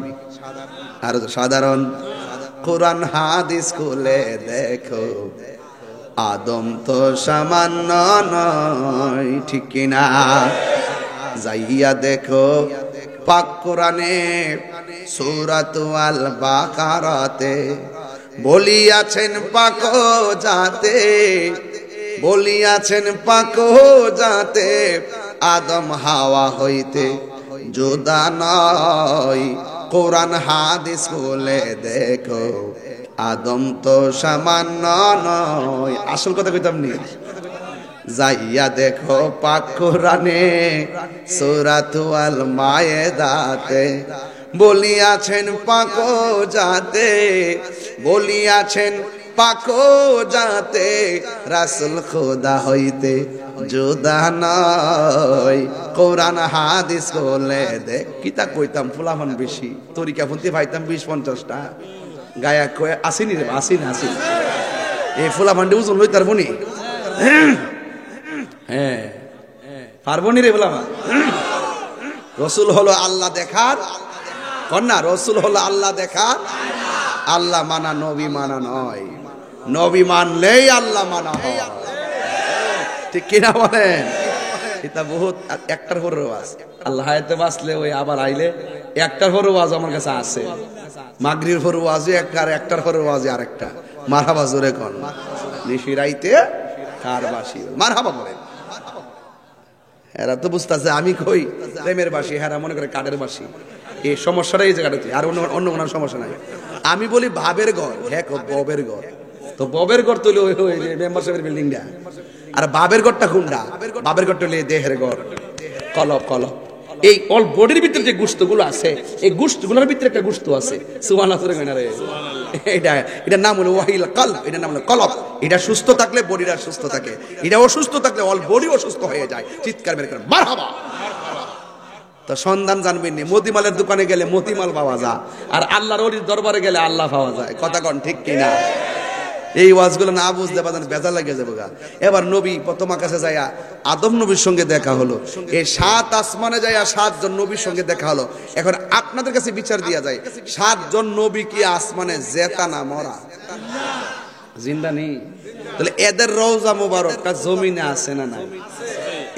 আর সাধারণ? কোরআন হাদিস খুলে দেখো, আদম তো সামান্য নয়, ঠিক কিনা? যাইয়া দেখো পাক কোরআনে সূরাত আল বাকারাতে বলিয়াছেন পাক জাতে, বলিয়াছেন পাক জাতে আদম হাওয়া হইতে জুদা নয়। কোরআন হাদিস খুলে দেখো, আদম তো সামান্য নয়। আসল কথা কইতাম নি, যাইয়া দেখো পাক কোরআনে সূরাত আল মায়েদাতে বলিয়াছেন পাক জাতে, বলিয়াছেন পাক জাতে রাসূল খোদা হইতে জুদা নয়। কোরআন হাদিস বলে দে কিতা কইতাম ফুলামান বেশি তরিকা ফুলতে পাইতাম 20-50টা গায়া কয়ে আসিনি রে, আসিনি আসিনি এই ফুলামান্ডি উজুন হই তার বনি। হ্যাঁ পারবনি রে ফুলামান। রসুল হলো আল্লাহ দেখার কন্যা, রসুল হলো আল্লাহ দেখার। আল্লাহ মানা নবী মানা নয়, নবী মানলেই আল্লাহ মানা হয়, ঠিক কিনা বলেন? এটা বহুত একটার পর ওয়াজ, আল্লাহ হায়াতে বাঁচলে ওই আবার আইলে একটার পর ওয়াজ আমার কাছে আছে। মাগরির পর ওয়াজে একটা, আর একটার পর ওয়াজে আরেকটা। মারহাবা জোরে কোন নিশিরাইতে কার বাসি, মারহাবা বলেন। এরা তো বুঝতেছে আমি কই প্রেমের বাসি, হেরা মনে করে কাঠের বাসি। এই সমস্যাটা এই জায়গাটাতে, আর অন্য কোনো সমস্যা নাই। আমি বলি ভাবের ঘর, হ্যাঁ ববের ঘর, তো ববের ঘর তৈরি ওই মেম্বারশিপের বিল্ডিংটা, আর বাবের ঘরটা কোনটা? বাবের ঘরটা হলে দেহের ঘর, কলব কলব। এই অল বডির ভিতরে যে গোশতগুলো আছে, এই গোশতগুলোর ভিতরে একটা গোশত আছে, সুবহানাল্লাহ রে। এটার নাম হলো ওয়াহিল কলব, এটার নাম হলো কলব। এটা সুস্থ থাকলে বডিটা সুস্থ থাকে, এটা অসুস্থ থাকলে অল বডি অসুস্থ হয়ে যায়। চিৎকার বের করে মারহাবা। তো তো সন্ধান জানবেন নি, মতিমালের দোকানে গেলে মতিমাল পাওয়া যায়, আর আল্লাহর ওলির দরবারে গেলে আল্লাহ পাওয়া যায়। কথা কোন ঠিক কিনা? এই ওয়াজগুলো না বুঝতে পারেন বেজার লাগে যাবে গা। এবার নবী প্রথম আকাশে যাইয়া আদম নবীর সঙ্গে দেখা হলো, এই 7 আসমানে যাইয়া 7 জন নবীর সঙ্গে দেখা হলো। এখন আপনাদের কাছে বিচার দিয়া যায়, 7 জন নবী কি আসমানে জেতা না মরা? জিন্দা নেই। তাহলে এদের রওজা মুবারকটা জমিনে আছে না নাই?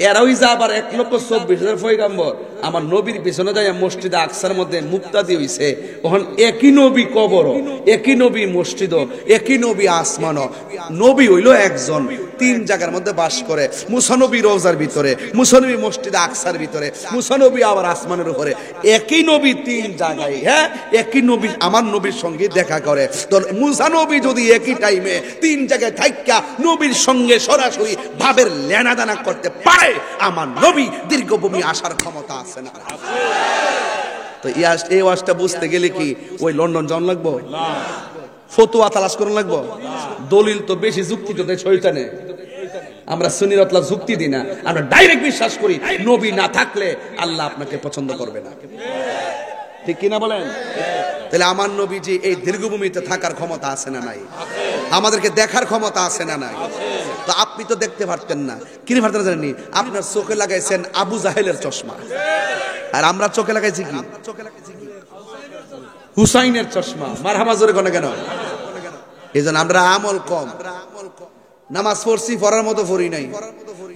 এরাই যা আবার 1,24,000 পয়গম্বর আমার নবীর পিছনে যায় মসজিদে আকসার মধ্যে মুক্তাদি হইছে। তখন একই নবী কবর, একই নবী মসজিদ, একই নবী আসমান। নবী হইল একজন, 3 জায়গার মধ্যে বাস করে। মুসা নবী রওজার ভিতরে, মুসা নবী মসজিদে আকসার ভিতরে, মুসা নবী আবার আসমানের উপরে। একই নবী 3 জায়গায়, হ্যাঁ একই নবী আমার নবীর সঙ্গে দেখা করে। তো মুসা নবী যদি একই টাইমে 3 জায়গায় থাইকা নবীর সঙ্গে সরাসরি ভাবের লেনাদানা করতে পারে, আমার নবী দীর্ঘভূমি আসার ক্ষমতা আছে না? তো এই ওয়াজটা বুঝতে গেলে কি ওই লন্ডন যাওয়া লাগবো? ফতুয়া তালাশ করুন লাগবো? দলিল তো বেশি যুক্তি তো দেয় শয়তানে। আমরা সুন্নি রতলা যুক্তি দিই না, আমরা ডাইরেক্ট বিশ্বাস করি নবী না থাকলে আল্লাহ আপনাকে পছন্দ করবে না। ঠিক কিনা বলেন? তাহলে আমার নবীজি এই দীর্ঘভূমিতে থাকার ক্ষমতা আছে না নাই? আমাদেরকে দেখার ক্ষমতা আছে না নাই? তো আপনি তো দেখতে পারতেন না, কিনে পারতেন না জানেননি? আপনার চোখে লাগাইছেন আবু জাহেলের চশমা, আর আমরা চোখে লাগাইছি কি? হুসাইনের চশমা। মারহাবা জোরে কোন কেন? এই জন্য আমরা আমল কম। নামাজ পড়ছি পড়ার মতো পড়ি নাই,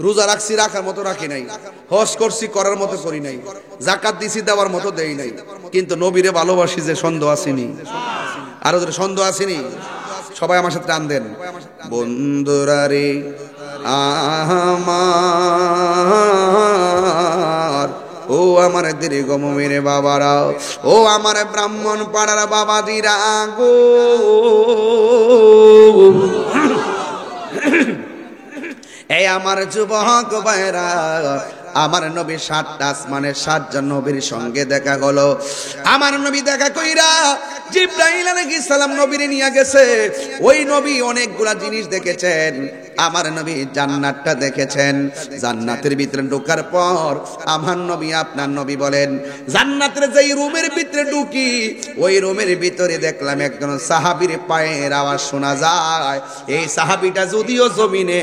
রোজা রাখছি রাখার মতো রাখি নাই, হজ করছি করার মতো করি নাই, যাকাত দিছি দেওয়ার মতো দেই নাই, কিন্তু নবীরে ভালোবাসি যে সন্দেহ আসেনি? আরো যদি সন্দেহ আসেনি? সবাই আমার সাথে টান দেন। বন্ধুরা রে আমার, ও আমার দীর্ঘভূমির বাবারা, ও আমার ব্রাহ্মণ পাড়ার বাবাজিরা গো, এই আমার যুবক ভাইরা, আমার নবী 7টা আসমানের 7 জন নবীর সঙ্গে দেখা হলো। আমার নবী দেখা কইরা জিবরাইল আলাইহিস সালাম নবীরে নিয়ে গেছে। ওই নবী অনেকগুলা জিনিস দেখেছেন। আমার নবী জান্নাতটা দেখেছেন। জান্নাতের ভিতরে ঢোকার পর আমার নবী আপনার নবী বলেন, জান্নাতের যেই রুমের ভিতরে ঢুকি, ওই রুমের ভিতরে দেখলাম একজন সাহাবীর পায়ের আওয়াজ শোনা যায়। এই সাহাবীটা যদিও জমিনে,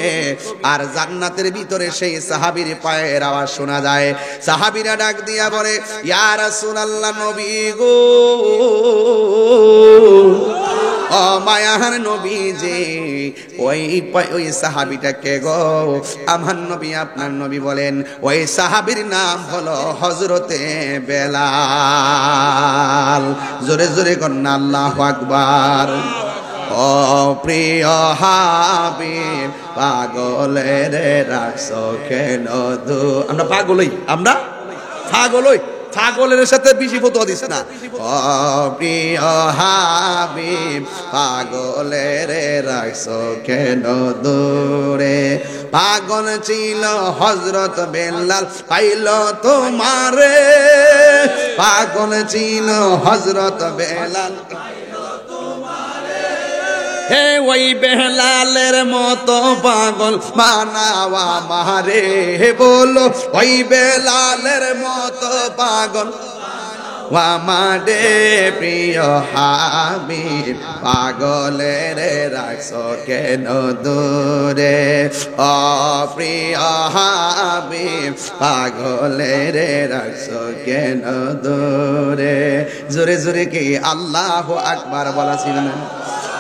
আর জান্নাতের ভিতরে সেই সাহাবীর পায়ের আওয়াজ শোনা যায়। সাহাবীরা ডাক দিয়া বলে, ইয়া রাসূলুল্লাহ, নবী গো, ও মায়ার নবী যে, ওই সাহাবীটা কে গো? আমার নবী আপনার নবী বলেন, ওই সাহাবীর নাম হলো হযরতে বেলাল। জোরে জোরে কন্যা আল্লাহু আকবার। ও প্রিয় হাবিব, পাগলের রাখছো কেন দু? আমরা পাগলই, আমরা পাগলই, পাগলের সাথে বেশি ফতোয়া দিস না। ও প্রিয় হাবিব, পাগলের রাখছো কেন দূরে? পাগল ছিল হযরত বেলাল, পাইল তোমারে। পাগল ছিল হযরত বেলাল, হে ওই বেলালের মতো পাগল বানাওয়া মারে। বলো ওই বেলালের মতো পাগল আমারে। প্রিয় হাবিব, পাগলের রাখছো কেন দূরে? ও প্রিয় হাবিব, পাগলের রাখছো কেন দূরে? জোরে জোরে কি আল্লাহু আকবার বলা ছিল না?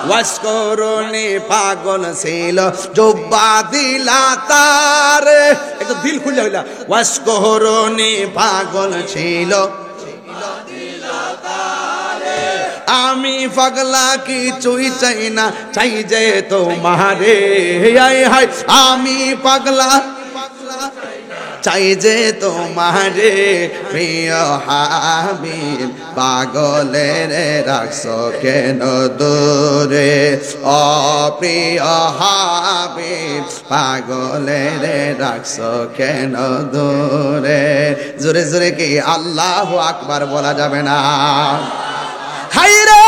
ওয়াসকরণে পাগল ছিল, জব্বা দিলা তার। একটু দিল খুলে হইলা। ওয়াসকরণে পাগল ছিল, আমি পাগলা কিছুই চাই না, চাই যে তোমারে। হায় আমি পাগলা চাই যে তোমারে। প্রিয় হাবিব, পাগলের রাখছো কেন দূরে? ও প্রিয় হাবিব, পাগলের রাখছো কেন দূরে? জোরে জোরে কি আল্লাহু আকবার বলা যাবে না? হায়রে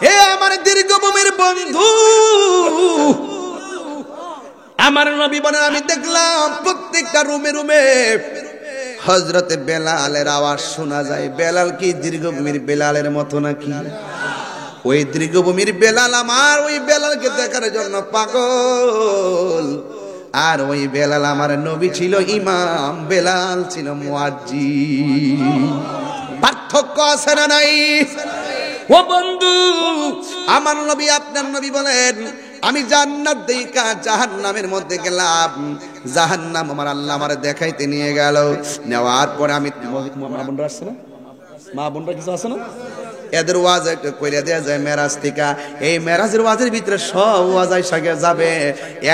হে আমার দীর্ঘভূমির বন্ধু, আমার নবী বলেন, আমি দেখলাম প্রত্যেকটা রুমে রুমে হযরতে বেলালের আওয়াজ শোনা যায়। বেলাল কি দীর্ঘভূমির বেলালের মতো নাকি? ওই দীর্ঘভূমির বেলাল আমার ওই বেলালকে দেখার জন্য পাগল। আর ওই বেলাল আমার নবী ছিল ইমাম, বেলাল ছিল মুয়াজ্জিন। পার্থক্য আছে না নাই? ও বন্ধু, আমার নবী আপনার নবী বলেন, আমি জান্নাত দেইকা জাহান্নামের মধ্যে গেলাম। জাহান্নাম আমার আল্লাহ আমার দেখাইতে নিয়ে গেল। নেওয়ার পরে আমি মা বোনরা আসছে না, মা বোনরা কিছু আছে না, এদের ওয়াজ একটা কইরা দেয়া যায় মেরাজ থেকে। এই মেরাজের ওয়াজের ভিতরে সব ওয়াজ আইসা যাবে,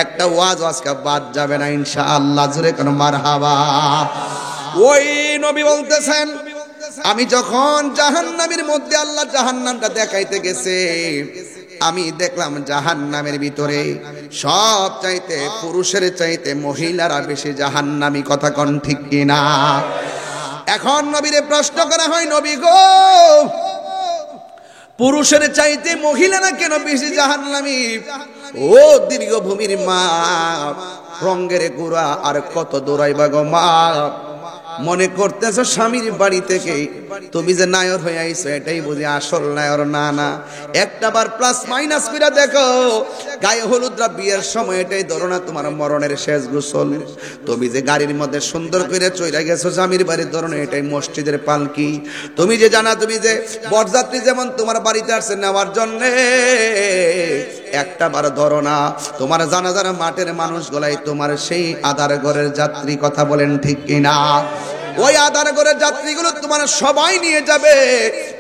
একটা ওয়াজ আজকে বাদ যাবে না ইনশাআল্লাহ। জোরে কোন মারহাবা। ওই নবী বলতেছেন, আমি যখন জাহান্নামের মধ্যে আল্লাহ জাহান্নামটা দেখাইতে গেছে, আমি দেখলাম জাহান্নামের ভিতরে সব চাইতে পুরুষের চাইতে মহিলারা বেশি জাহান্নামী। কথা কোন ঠিক কিনা? এখন নবীরে প্রশ্ন করা হয়, নবী গো, পুরুষের চাইতে মহিলারা কেন বেশি জাহান্নামী? ও দীর্ঘভূমির মা, রঙ্গের গুড়া আর কত দৌড়াইবা গো মা। মনে করতেছো স্বামীর বাড়ি থেকে তুমি যে নায়র হয়ে আইছো এটাই বুঝি আসল নায়র? না না, একটা বার প্লাস মাইনাস করে দেখো। গায়ে হলুদরা বিয়ের সময় এটাই ধরো না তোমার মরণের শেষ গোসল। তুমি যে গাড়ির মধ্যে সুন্দর করে চইলা গেছো স্বামীর বাড়ির ধরনে এটাই মসজিদের পালকি। তুমি যে জানা, তুমি যে বরযাত্রী যেমন তোমার বাড়িতে আসছে নেওয়ার জন্যে, একটা বার ধরো না তোমার জানাজার মাঠের মানুষগুলাই তোমার সেই আধার ঘরের যাত্রী। কথা বলেন ঠিক কিনা? ওই আধার ঘরের যাত্রীগুলো তোমার সবাই নিয়ে যাবে।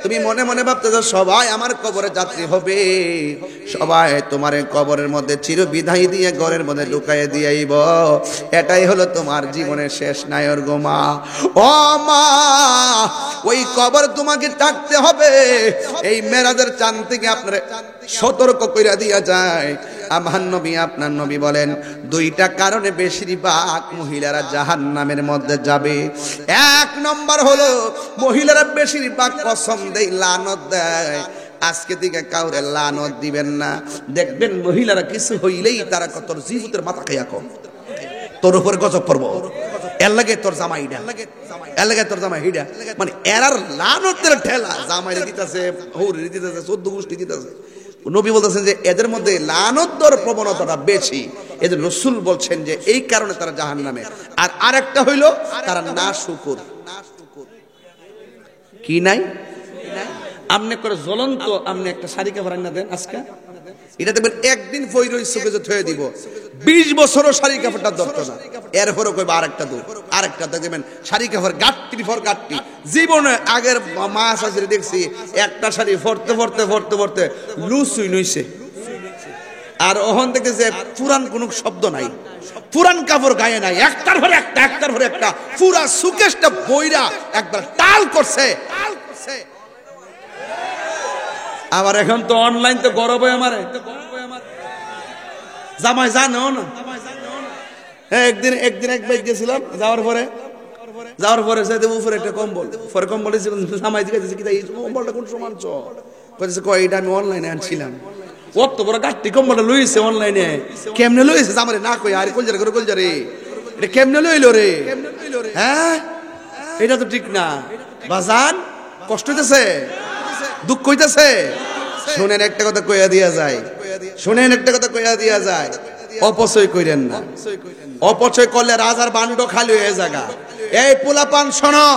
তুমি মনে মনে ভাবতেছো সবাই আমার কবরের যাত্রী হবে, সবাই তোমার কবরের মধ্যে চির বিদায় দিয়ে ঘরের মধ্যে ঢুকাইয়ে দিয়েইব। এটাই হলো তোমার জীবনের শেষ নায়র গো মা। ও মা, ওই কবর তোমাকে থাকতে হবে। এই মেরাজের চাঁদ থেকে আপনার সতর্ক কইরা দিয়া যায়। আমার নবী আপনার নবী বলেন, দুইটা কারণে বেশিরভাগ মহিলারা জাহান্নামের মধ্যে যাবে। এক নম্বর হলো মহিলারা বেশিরভাগ কসম দেয়, লানত দেয়। আজকে থেকে কাউরে লানত দিবেন না। দেখবেন মহিলারা কিছু হইলেই তারা কত জীবতের মাথা খাইয়া কম, তোর উপর গজব পড়বো, এর লাগে তোর জামাইডা, এর লাগে তোর জামাই হিডা, মানে এরার লানতের ঠেলা জামাইরে দিতেছে, হৌরে দিতেছে, 14 গোষ্ঠী দিতেছে। নবী বলতেছেন যে এদের মধ্যে লানতের প্রবণতাটা বেশি। এদের রাসূল বলছেন যে এই কারণে তারা জাহান্নামে। আর আরেকটা হইল তারা নাশুকুর। কি নাই? আমনে করে জ্বলন্ত আমনে একটা শাড়ি কাপড় আইনা দেন আজকে, এটা দেখবেন একদিন ফইরই সুকে যে থয়ে দিব, 20 বছরও শাড়ি কাপড়টা ধরতো না। এরপরও কইবা আরেকটা দূর, আরেকটা দেখবেন শাড়ি কাপড় গাট্টি ফর গাট্টি। জীবনে আগের মাস আছে দেখছি একটা শাড়ি ফরতে ফরতে ফরতে ফরতে লুসুই নইছে। আর ওখান থেকে যে পুরান কোনো শব্দ নাই, পুরান কাপড় গায়ে নাই, একটার পরে একটা, একটার পরে একটা, পুরা সুকেশটা বইরা একবার টাল করছে। আবার এখন তো অনলাইন তো গরব হয় আমারে জামাই জানো না। একদিন এক বাইক গেছিলাম, যাওয়ার পরে সে দেব উপরে একটা কম্বল, পরে কম্বল জামাই দিয়েছে কি এই কম্বলটা কোন সমান চ কইছে কই এটা আমি অনলাইনে আনছিলাম। কত বড় গাট্টি কম্বলটা লইছে অনলাইনে, কেমনে লইছে জামারে না কই, আরে কলজারে করে কলজারে এটা কেমনে লইলো রে? হ্যাঁ, এটা তো ঠিক না বাজান, কষ্ট হইতেছে, দুঃখ হইতেছে। শুনেন একটা কথা কইয়া দিয়া যায়, শুনেন একটা কথা কইয়া দিয়া যায়, অপচয় কইরেন না। অপচয় করলে রাজার বান্ড খালি হয়ে জায়গা। এই পোলাপান শোনো,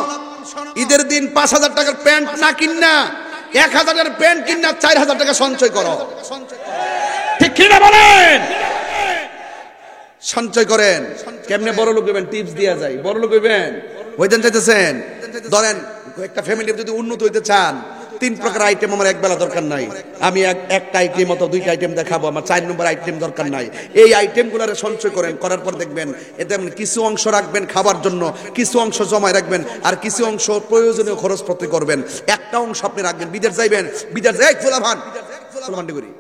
ঈদের দিন 5000 টাকার প্যান্ট না কিনা 1000 টাকার প্যান্ট কিনা 4000 টাকা সঞ্চয় করো। ঠিক কিনা বলেন? সঞ্চয় করেন। কেমনে বড় লোক হইবেন টিপস দিয়া যায়। বড় লোক হইবেন হইতেন চাইতেছেন, ধরেন একটা ফ্যামিলি যদি উন্নত হইতে চান, 3 প্রকার আইটেম আমার এক বেলা দরকার নাই। আমি একটা আইটেম অথবা 2টা আইটেম দেখাবো, আমার 4 নম্বর আইটেম দরকার নাই। এই আইটেমগুলোরে সঞ্চয় করেন, করার পর দেখবেন এতে কিছু অংশ রাখবেন খাবার জন্য, কিছু অংশ জমায় রাখবেন, আর কিছু অংশ প্রয়োজনীয় খরচপত্র করবেন। একটা অংশ আপনি রাখবেন, বিদেশ যাইবেন, বিদেশ যাই ফুলাভান্ডি করি।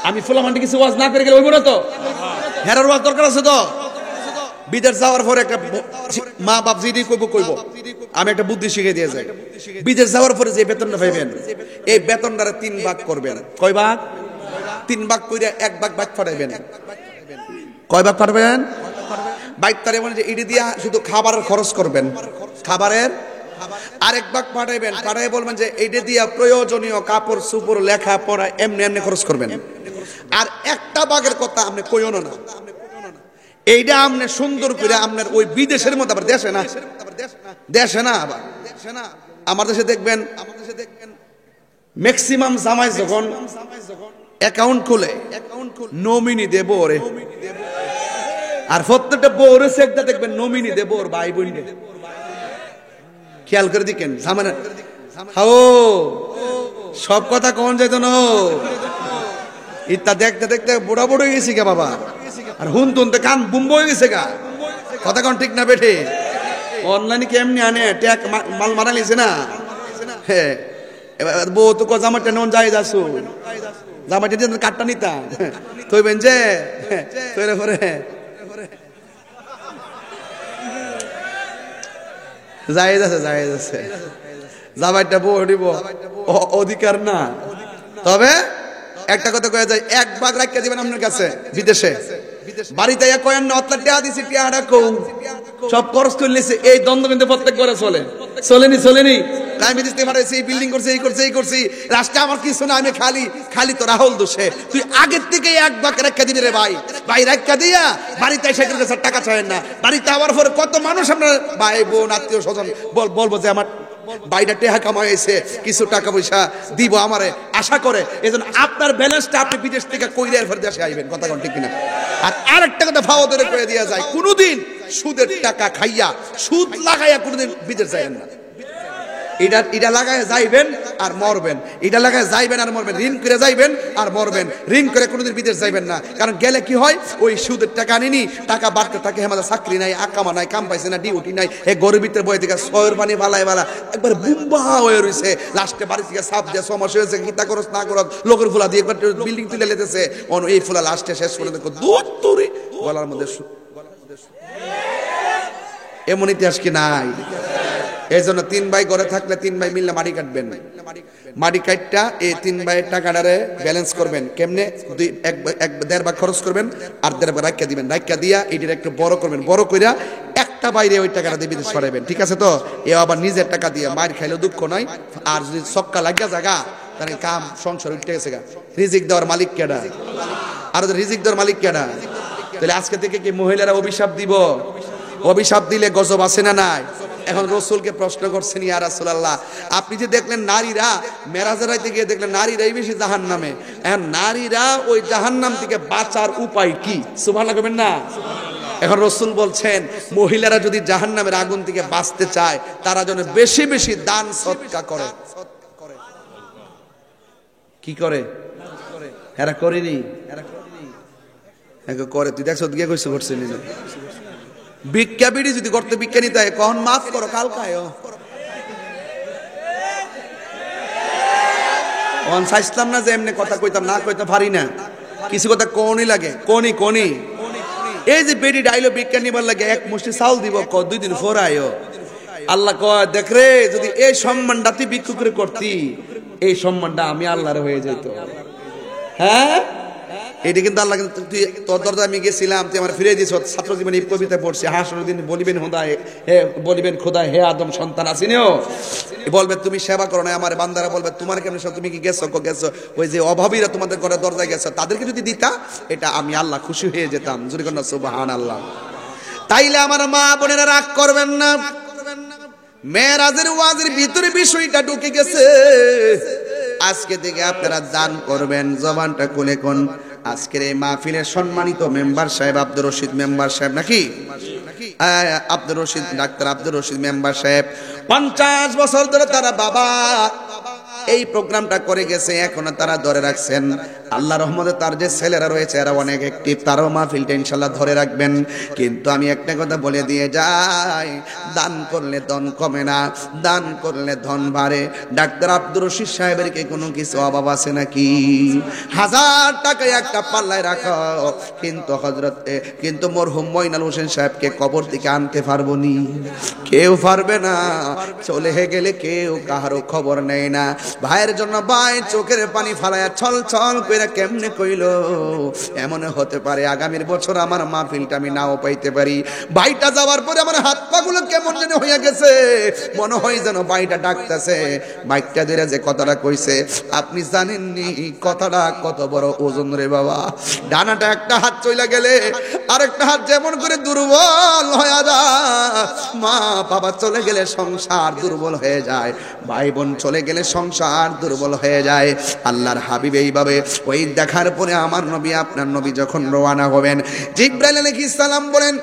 আমি ফুলাভান্ডি কিছু ওয়াজ না করে গেলে হইব না তো? হেরার ওয়াজ দরকার আছে তো? বিদেশ যাওয়ার পরে একটা মা বাপ যেটি কইব, আমি একটা বুদ্ধি শিখে দিয়ে যাই। বিদেশ যাওয়ার পরে যে বেতনটা পাইবেন, এই বেতনটারে 3 ভাগ করবেন। কয় ভাগ? 3 ভাগ কইরা 1 ভাগ ফাটাইবেন। কয় ভাগ ফাটাবেন? বাইতারে মানে যে ইডি দিয়া শুধু খাবারের খরচ করবেন, খাবারের আরেক ভাগ পাঠাইবেন, পাঠাই বলবেন যে এইটা দিয়া প্রয়োজনীয় কাপড় চোপড় লেখা পড়া এমনি এমনি খরচ করবেন। আর একটা ভাগের কথা আপনি কইও না, এইটা আপনি সুন্দর করে আপনার ওই বিদেশের মতো, আবার দেশে না, দেশে না, আবার আমার দেশে দেখবেন ম্যাক্সিমাম জামাই যখন অ্যাকাউন্ট খুলে নমিনি দেব ওরে, আর প্রত্যেকটা বউরে চেকটা দেখবেন নমিনি দেব ওর ভাই বোন। খেয়াল করে দিকেন জামানা হাও সব কথা কোন যেত না, ইত্যা দেখতে দেখতে বুড়া বুড়ো হয়ে গেছি গা বাবা, আর হুন তুনতে কান বুম্ব হয়ে গেছে গা, কথা কোন ঠিক না বেঠে? অনলাইনে কেমনি আনে ট্যাক মাল মারা লিছে না, হ্যাঁ বউ তো জামাটা নন যাই যাচ্ছু, জামাটা দিয়ে কাঠটা নিতাম তৈবেন যে তৈরি করে যাই যাচ্ছে, যাই যাচ্ছে জামাইটা বউ দিব অধিকার না। তবে একটা কথা কয়ে যায়, এক ভাগ রাখিয়ে দিবেন আপনার কাছে বিদেশে, বাড়িতে কয়েন না অতলা টিয়া দিছি, টিয়াটা কৌ সব খরচ করে নিয়েছে। এই দ্বন্দ্ব কিন্তু প্রত্যেক ঘরে চলে, চলেনি আমি দিতে পারছি, বিল্ডিং করছি, এই করছি, এই করছি, রাস্তা আমার কিছু না, আমি খালি তো রাহুল দোষে। তুই আগের থেকে এক ভাগ রেখা দিবি রে ভাই, ভাই রেখা দিয়া বাড়িতে এসে টাকা চায় না, বাড়িতে আবার পরে কত মানুষ আপনার ভাই বোন আত্মীয় স্বজন বলবো যে আমার বাইরে টেহা কামাইছে, কিছু টাকা পয়সা দিব আমারে আশা করে, এজন্য আপনার ব্যালেন্সটা আপনি বিদেশ থেকে কইরে ফের দেশে আইবেন, কথা কোন ঠিক কিনা? আর আরেকটা কথা ফাও ধরে কয়ে দেওয়া যায়, কোনোদিন সুদের টাকা খাইয়া সুদ লাগাইয়া কোনোদিন বিদেশ যাবেন না। এটা লাগায় যাইবেন আর মরবেন, এটা লাগায় যাইবেন আর মরবেন, ঋণ করে যাইবেন আর মরবেন, ঋণ করে কোনোদিন বিদেশ যাইবেন না। কারণ গেলে কি হয়, ওই সুদের টাকা আনিনি, টাকা বাড়তে থাকে, হেমাদা চাকরি নাই, আকামা নাই, কাম পাইছে না, ডিউটি নাই, এই গরিব ভিতরে বয়ে থেকে ছয়ের পানি বালায় বালা একবার বুম্বা হয়ে রয়েছে, লাস্টে বাড়ি থেকে সাপ দিয়ে সমস্যা হয়েছে, গীতা করস না করস লোকের ফুলা দিয়ে বিল্ডিং তুলে লেতেছে, এই ফুলা লাস্টে শেষ করে দেখো দুধ তুরি গলার মধ্যে। এমন ইতিহাস কি নাই? এই জন্য 3 ভাই ঘরে থাকলে 3 ভাই মিললে মাটি কাটবেন, মাটি কাটটা এই 3 ভাইয়ের টাকাটারে ব্যালেন্স করবেন কেমনে, 1.5 ভাগ খরচ করবেন আর 1.5 ভাগ রাখিয়া দিবেন, রাখিয়া দিয়া এটার একটু বড় করবেন, বড় কইরা একটা বাইরে ওই টাকাটা দিয়ে বিদেশ পাঠাবেন, ঠিক আছে তো? এ আবার নিজের টাকা দিয়ে মার খাইলেও দুঃখ নয়, আর যদি ছক্কা লাগিয়া জায়গা তাহলে কাম সংসার উঠে গেছে গা। রিজিক দেওয়ার মালিক কেডা? আর রিজিক দেওয়ার মালিক কেডা? তাহলে আজকে থেকে কি মহিলারা অভিশাপ দিব? অভিশাপ দিলে গজব আছে না নাই? এখন রসুলকে প্রশ্ন করছেন, ইয়া রাসূলুল্লাহ, আপনি যে দেখলেন নারীরা মেরাজের রাতে গিয়ে দেখলেন নারীরাই বেশি জাহান্নামে, এখন নারীরা ওই জাহান্নাম থেকে বাঁচার উপায় কি? সুবহানাল্লাহ কইবেন না? এখন রসুল বলছেন, মহিলারা যদি জাহান্নামের আগুন থেকে বাঁচতে চায়, তারা যেন বেশি বেশি দান সদকা করে। কি করে? এরা করেনি, করে। তুই দেখছ গিয়ে কইছে করছে নি, ভিক্ষা বিড়ি যদি করতে ভিক্ষা নিতে হয়, কখন মাফ করো কাল খায়ও চাইছিলাম না যে এমনি কথা কইতাম, না কইতে পারি না, কিছু কথা কোনই লাগে, কোনি এই যে বেডি ডাইলো ভিক্ষা নিবার লাগে, এক মুষ্টি চাউল দিব, 2 দিন ফোরায়ও। আল্লাহ কয়, দেখ রে, যদি এই সম্মানটা তুই ভিক্ষু করে করতি, এই সম্মানটা আমি আল্লাহর হয়ে যেত। হ্যাঁ, এটা কিন্তু আল্লাহ, তুই তোর দরজা আমি গেছিলাম, তুই আমার ফিরে দিয়েছ। ছাত্র জীবনে এই কবিতা পড়ছি, হাসরের দিন বলিবেন খোদায়, হে আদম সন্তান আসিনিও, বলবে তুমি সেবা করো না আমার বান্দারা, বলবে তোমার কেমন, তুমি কি গেছো? ওই যে অভাবীরা তোমাদের ঘরে দরজায় গেছো, তাদেরকে যদি দিতা, এটা আমি আল্লাহ খুশি হয়ে যেতাম। জোরে কর না সুবহানাল্লাহ। তাইলে আমার মা বোনেরা রাগ করবেন না, মেরাজের ওয়াজের ভিতরে বিষয়টা ঢুকে গেছে। আজকে থেকে আপনারা দান করবেন, জবানটা খুলে কোন। আজকের এই মাহফিলের সম্মানিত মেম্বার সাহেব আব্দুর রশিদ মেম্বার সাহেব, নাকি আব্দুর রশিদ, ডাক্তার আব্দুর রশিদ মেম্বার সাহেব, 50 বছর ধরে তারা বাবা এই প্রোগ্রামটা করে গেছে, এখনো তারা ধরে রাখছেন। আল্লাহ রহমতে তার যে ছেলেরা রয়েছে এরা অনেক অ্যাক্টিভ, তারাও মাহফিলটা ইনশাল্লাহ ধরে রাখবেন। কিন্তু আমি একটা কথা বলে দিয়ে যাই, দান করলে ধন কমে না, দান করলে ধন বাড়ে। ডাক্তার আব্দুর রশিদ সাহেবের কি কোনো কিছু অভাব আছে নাকি? 1000 টাকা একটা পাল্লায় রাখো, কিন্তু মরহুম মইনুল হোসেন সাহেবকে কবর থেকে আনতে পারবো নি, কেউ পারবে না। চলে গেলে কেউ কাহারও খবর নেয় না, ভাইয়ের জন্য ভাই চোখের পানি ফালায়া ছল ছল করে কেমনে কইল, এমন হতে পারে আগামীর বছর আমার মাহফিলটা আমি নাও পাইতে পারি। ভাইটা যাওয়ার পরে আমার হাত পাগুলো কেমন যেন হয়ে গেছে, মনে হয় যেন ভাইটা ডাকতেছে। মাইকটা ধরে যে কথাটা কইছে, আপনি জানেননি কথাটা কত বড় ওজন রে বাবা। ডানাটা একটা হাত চইলা গেলে আরেকটা হাত যেমন করে দুর্বল হয়ে যায়, মা বাবা চলে গেলে সংসার দুর্বল হয়ে যায়, ভাই বোন চলে গেলে সংসার দুর্বল হয়ে যায়। আল্লাহর হাবিব এইভাবে ওই দেখার পরে আমার নবী আপনার নবী যখন রওনা হবেন, জিবরাইল আলাইহিস সালাম বলেন,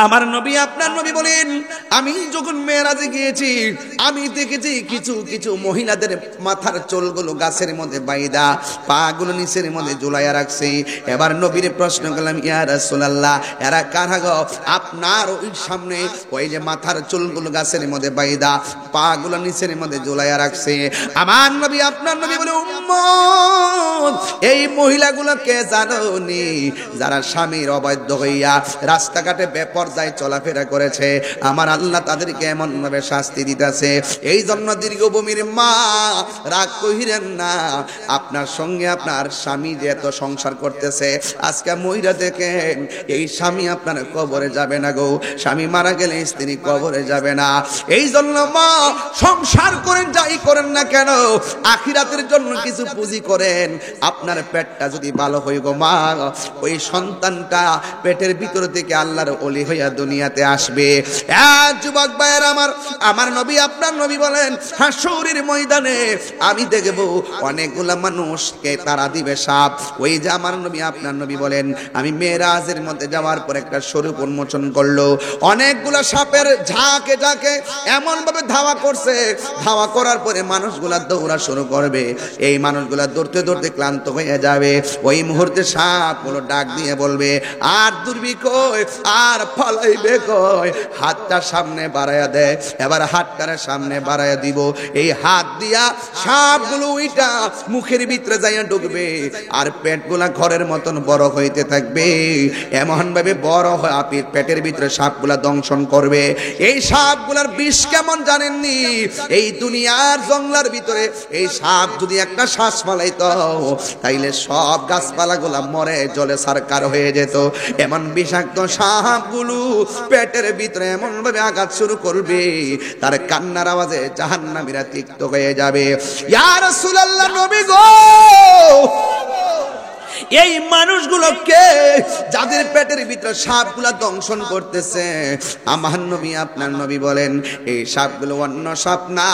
আমার নবী আপনার নবী বলেন, আমি যখন মেরাজে গিয়েছি আমি দেখেছি কিছু কিছু মহিলাদের মাথার চুলগুলো গাছের মধ্যে বাইদা পাগুলো নিচের মধ্যে ঝুলাইয়া রাখছে। এবার নবীর প্রশ্ন করলাম, ইয়া রাসূলুল্লাহ, এরা কারা গো? আপনার ওই সামনে ওই যে মাথার চুলগুলো গাছের মধ্যে বাইদা পাগুলো নিচের মধ্যে ঝুলাইয়া রাখছে। আমার নবী আপনার নবী বলে, উম্মত, এই মহিলাগুলোকে জানোনি? যারা স্বামীর অবাধ্য হইয়া রাস্তাঘাটে বেপরদায় চলাফেরা করেছে, আমার আল্লাহ তাদেরকে এমন ভাবে শাস্তি দিতেছে। এই জন্য দীর্ঘভূমির মা, রাগ কহিরেন না, আপনার সঙ্গে আপনার স্বামী যে এত সংসার করতেছে, আজকে মহিলা দেখেন এই স্বামী আপনার কবরে যাবে না গো, স্বামী মারা গেলে স্ত্রী কবরে যাবে না। এই জন্য মা, সংসার করেন যাই করেন না কেন, আখিরাতের জন্য কিছু পুঁজি করেন। আপনার পেটটা যদি ভালো হই গো মা, ওই সন্তানটা পেটের ভিতর থেকে আল্লাহর ওলি হইয়া দুনিয়াতে আসবে। যুবক ভাইয়ের আমার নবী আপনার নবী বলেন, হাসরের ময়দানে আমি দেখব অনেকগুলা মানুষকে তারা দিবে সাপ। ওই যে আমার নবী আপনার নবী বলেন, আমি মেরাজের মধ্যে যাওয়ার পর একটা স্বরূপ উন্মোচন করলো, অনেকগুলা সাপের ঝাঁকে ঝাঁকে এমন ভাবে ধাওয়া করছে, ধাওয়া করার পরে মানুষগুলা দৌড়া শুরু করবে। এই মানুষগুলা দৌড়তে দৌড়তে ক্লান্ত হয়ে যাবে। ওই মুহূর্তে সাপগুলো ডাক দিয়ে বলবে, আর দুর্বি কই, আর ফলাইবে কই? হাতটা সামনে বাড়াইয়া দেয়। এবার হাতটার সামনে বাড়াইয়া দিব, এই হাত দিয়া সাপগুলো ওইটা মুখের ভিতরে যাইয়া ঢুকবে, আর পেটগুলা ঘরের মতন বড় হইতে থাকবে। এমন ভাবে বড় হয় পেটের ভিতরে সাপগুলা দংশন করবে। এই সাপগুলার বিষ কেমন জানেননি? এই দুনিয়ার জঙ্গলার ভিতরে এই সাপ যদি একটা শ্বাস ফালাইতো, তাইলে সব গাছপালাগুলা মরে জলে সারকার হয়ে যেত। এমন বিষাক্ত সাপগুলো পেটের ভিতরে এমন ভাবে আঘাত শুরু করবে, তার কান্নার আওয়াজে জাহান্নামীরা তিক্ত হয়ে যাবে। ইয়া রাসূলুল্লাহ, নবী গো, এই মানুষগুলোকে যাদের পেটের ভিতরে সাপগুলা দংশন করতেছে, আমার নবী আপনার নবী বলেন, এই সাপগুলো অন্য সাপ না।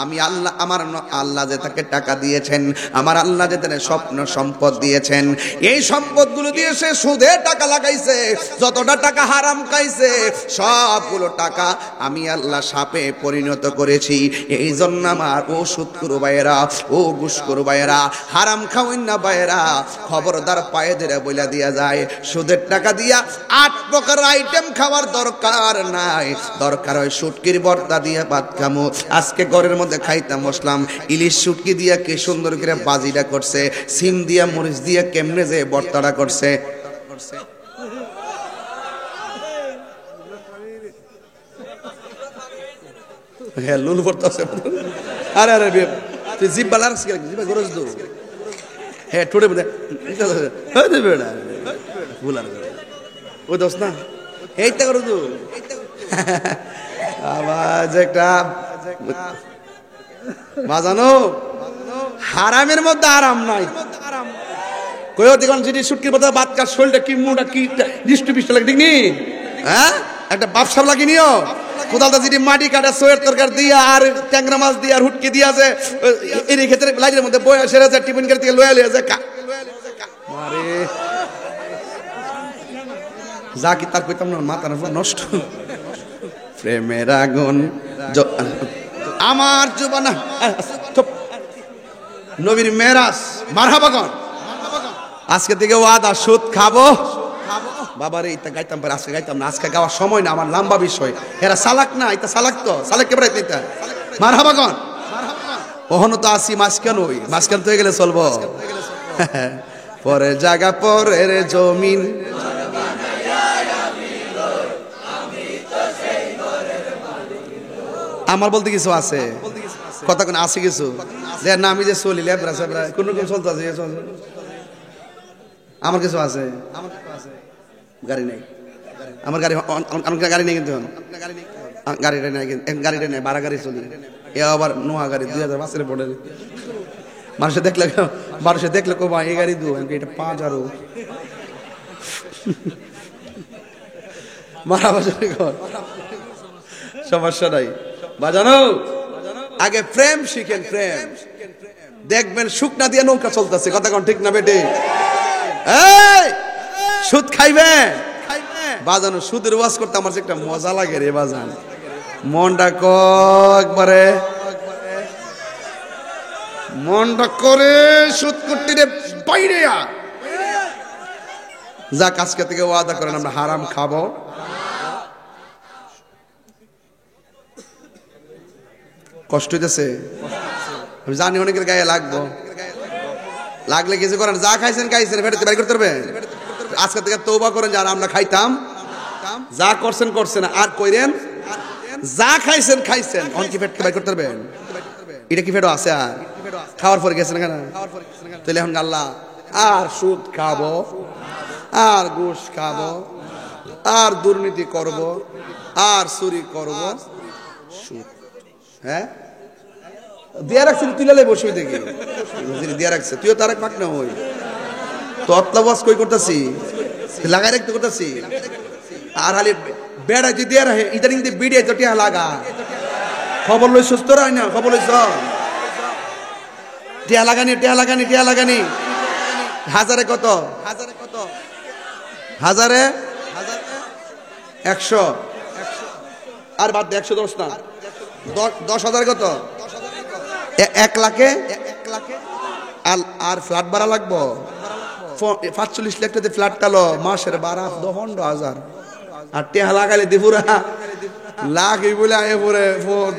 আমি আল্লাহ, আমার আল্লাহ যে তাকে টাকা দিয়েছেন, আমার আল্লাহ যে তাকে স্বপ্ন সম্পদ দিয়েছেন, এই সম্পদগুলো দিয়ে সে সুদে টাকা লাগাইছে, যতটা টাকা হারাম খাইছে সবগুলো টাকা আমি আল্লাহ সাপে পরিণত করেছি। এই জন্য আমার ও সুদখোর ভাইয়েরা, ও ঘুষখোর ভাইয়েরা, হারাম খাওয়েন না ভাইয়েরা, খবরদার পায়ে ধরে বইলা দিয়া যায়, সুদের টাকা দিয়া 8 প্রকার আইটেম খাওয়ার দরকার নাই। দরকার হয় শুটকির ভর্তা দিয়ে ভাত খামো। আজকে ঘরের মধ্যে খাইতাম বসলাম, ইলিশ শুটকি দিয়া কি সুন্দর করে বাজিটা করছে, সিম দিয়া মরিচ দিয়া কেমনে যে ভর্তাটা করছে। হ্যাঁ, লুল ভর্তা আছে। আরে আরে তুই জিভ বালার জিভ গরজ দো। হ্যাঁ, ঠোঁটে বলে ও দোস না, এইটা করো তো আওয়াজ একটা বাজানো। হারামের মধ্যে আরাম নাই। কয়ও দেখুন যদি সুটকির মধ্যে বাদ কাজ শরীরটা কি মুটা কি ডিস্টু পিস্ট লাগে, ঠিক নি? হ্যাঁ, একটা বাপসাপ লাগি নিও। কোদালটা যদি মাটি কাটা সোয়ের তরকার দিয়া আর ট্যাংরা মাছ দিয়া আর হুটকি দিয়া আছে, এই ক্ষেত্রে লাইটের মধ্যে বয়া সেরে যায়, টিফিন কার থেকে লয়া লয়া যায় মারে যা কি তার কইতাম না, মাথা নষ্ট। প্রেমের আগুন আমার জীবনা নবীর মেরাজ মারহাবা কর। আজকে থেকে ওয়াদা, সুদ খাবো বাবারে, এটা গাইতাম পারে, আজকে গাইতাম না, আজকে গাওয়ার সময় না, আমার লম্বা বিষয়। এরা সালাক না, এটা সালাক তো সালাক কে বেড়াইতে এটা মারহাবা কর। ওহনো তো আসি মাঝখান, ওই মাঝখান তো হয়ে গেলে চলবো। পরের জায়গা পরের জমিন, আমার বলতে কিছু আছে। কতক্ষণ আছে কিছু যে না আমি যে চলি লেবরা সেবরা কোন রকম চলতে আছে আমার কিছু আছে গাড়ি নেই আমার গাড়ি নেই কিন্তু গাড়িটা নেই ভাড়া গাড়ি চলি এ আবার নোয়া গাড়ি 2005 পড়ে মানুষে দেখলে কো ভাই এই গাড়ি দু এটা 5000 মারা বাজারে কর সমস্যা নাই বাজানো আগে প্রেম শিখেন প্রেম দেখবেন শুকনা দিয়ে নৌকা চলতেছে কথা কোন ঠিক না বেটে এই সুদ খাইবেন বাজানো সুদের ওয়াজ করতে আমার যে একটা মজা লাগে রে বাজান মনটা একবারে মনটা করে সুদ করতে রে বাইরে যা আজকে থেকে ওয়াদা করেন আমরা হারাম খাবো কষ্ট হইতেছে আমি জানি অনেকের গায়ে লাগবো লাগলে কিছু করেন যা খাইছেন ফেরত বাড়ি করতে পারবেন আজকে থেকে তওবা করেন যারা আমরা খাইতাম যা করছেন আর কইরেন যা খাইছেন অন কি ফেরত বাড়ি করতে পারবেন এটা কি ফেরত আছে আর খাওয়ার পরে গেছেন কেন তাহলে এখন আল্লাহ আর সুদ খাবো আর ঘুষ খাবো আর দুর্নীতি করব আর চুরি করব সুদ হ্যাঁ দিয়া রাখছিস তুই লালে বসে দেখি দিয়া রাখছে তুইও তার এক পাক না হই তো অত্যাবাস কই করতেছি লাগাই রাখতে করতেছি আর হালি বেড়া যে দিয়া রাখে ইদানিং দিয়ে বিড়িয়ে জটিয়া লাগা খবর লই সুস্থ রাই না খবর লইছ টিয়া লাগানি হাজারে কত হাজারে 100 আর বাদ 110 না 10,000 কত 1 লাখে আর ফ্ল্যাট ভাড়া লাগবো 45 লাখ টাকা ফ্ল্যাট কালো মাসের 12,000 আর টেহা লাগাইলে দিপুরা লাখ এই বলে আয় পরে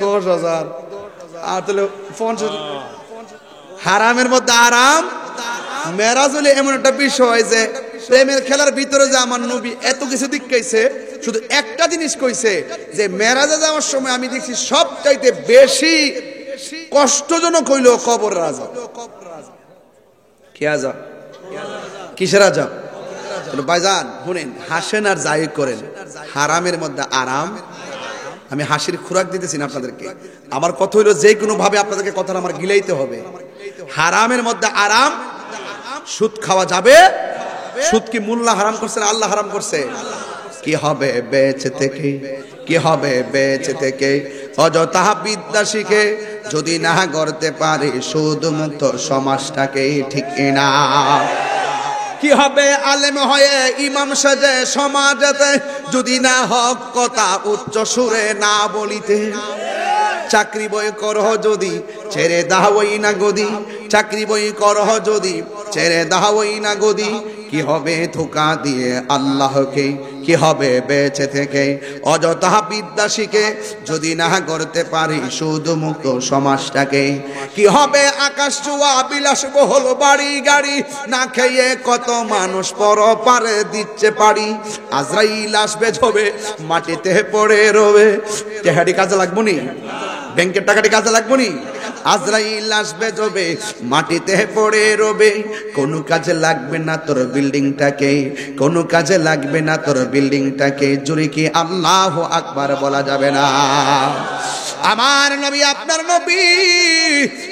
10,000 আর তাহলে 50 হারামের মধ্যে আরাম মেরাজ হলে এমন একটা বিষয় যে প্রেমের খেলার ভিতরে যে আমার নবী এত কিছু দেখাইছে শুধু একটা জিনিস কইছে যে মেরাজে যাওয়ার সময় আমি দেখছি সবচাইতে বেশি কষ্টজনক হইল কবর রাজা কি আজা কিসের রাজা ভাইজান শুনেন হাসেন আর যাই করেন হারামের মধ্যে আরাম আমি হাসির খোরাক দিতেছি না আপনাদেরকে আমার কথা হইলো যে কোনো ভাবে আপনাদেরকে কথাটা আমার গিলাইতে হবে হারামের মধ্যে আরাম সুদ খাওয়া যাবে সুদ কি মোল্লা হারাম করছে না আল্লাহ হারাম করছে কি হবে বেঁচে থেকে অযথা বিদ্যা শিখে যদি না করতে পারে সুদ মুক্ত সমাজটাকে ঠিক না কি হবে আলেম হয়ে ইমাম সাজে সমাজেতে যদি না হক কথা উচ্চ সুরে না বলিতে চাকরি বই করহ যদি ছেড়ে দাওই না গদি চাকরি বই করহ যদি ছেড়ে দাওই না গদি কি হবে ধোঁকা দিয়ে আল্লাহকে কি হবে বেঁচে থেকে অযথা বিদ্যা শিখে যদি না করতে পারি সুদ মুক্ত সমাজটাকে কি হবে আকাশ ছোঁয়া বিলাসবহুল বাড়ি গাড়ি না খেয়ে কত মানুষ পরপারে দিচ্ছে পারি আজরাইল আসবে ঝবে মাটিতে পড়ে রবে তেহারি কাজে লাগবো নি ব্যাংকের টাকাটি কাজে লাগবো নি আজরাইল আসবে জবে মাটিতে পড়ে রবে কোনো কাজে লাগবে না তোর বিল্ডিংটাকে কোনো কাজে লাগবে না তোর বিল্ডিংটাকে জোরে কি আল্লাহু আকবার বলা যাবে না আমার নবী আপনার নবী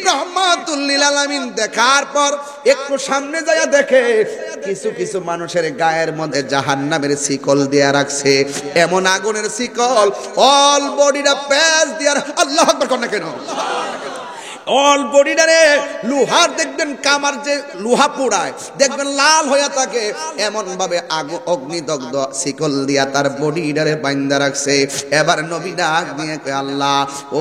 রহমাতুল লিল আলামিন দেখার পর একটু সামনে যায় দেখে কিছু কিছু মানুষের গায়ের মধ্যে জাহান্নামের শিকল দেয়া রাখছে এমন আগুনের শিকল অল বডিটা প্যাচ দিয়া আল্লাহু আকবার কোন না কেন অল বডিটারে লোহার দেখবেন কামার যে লোহা পোড়ায় দেখবেন লাল হয়ে থাকে এমন ভাবে অগ্নিদগ্ধ শিকল দিয়া তার বডিটারে বাইন্ধা রাখছে এবার নবী ডাক দিয়ে কয় আল্লাহ ও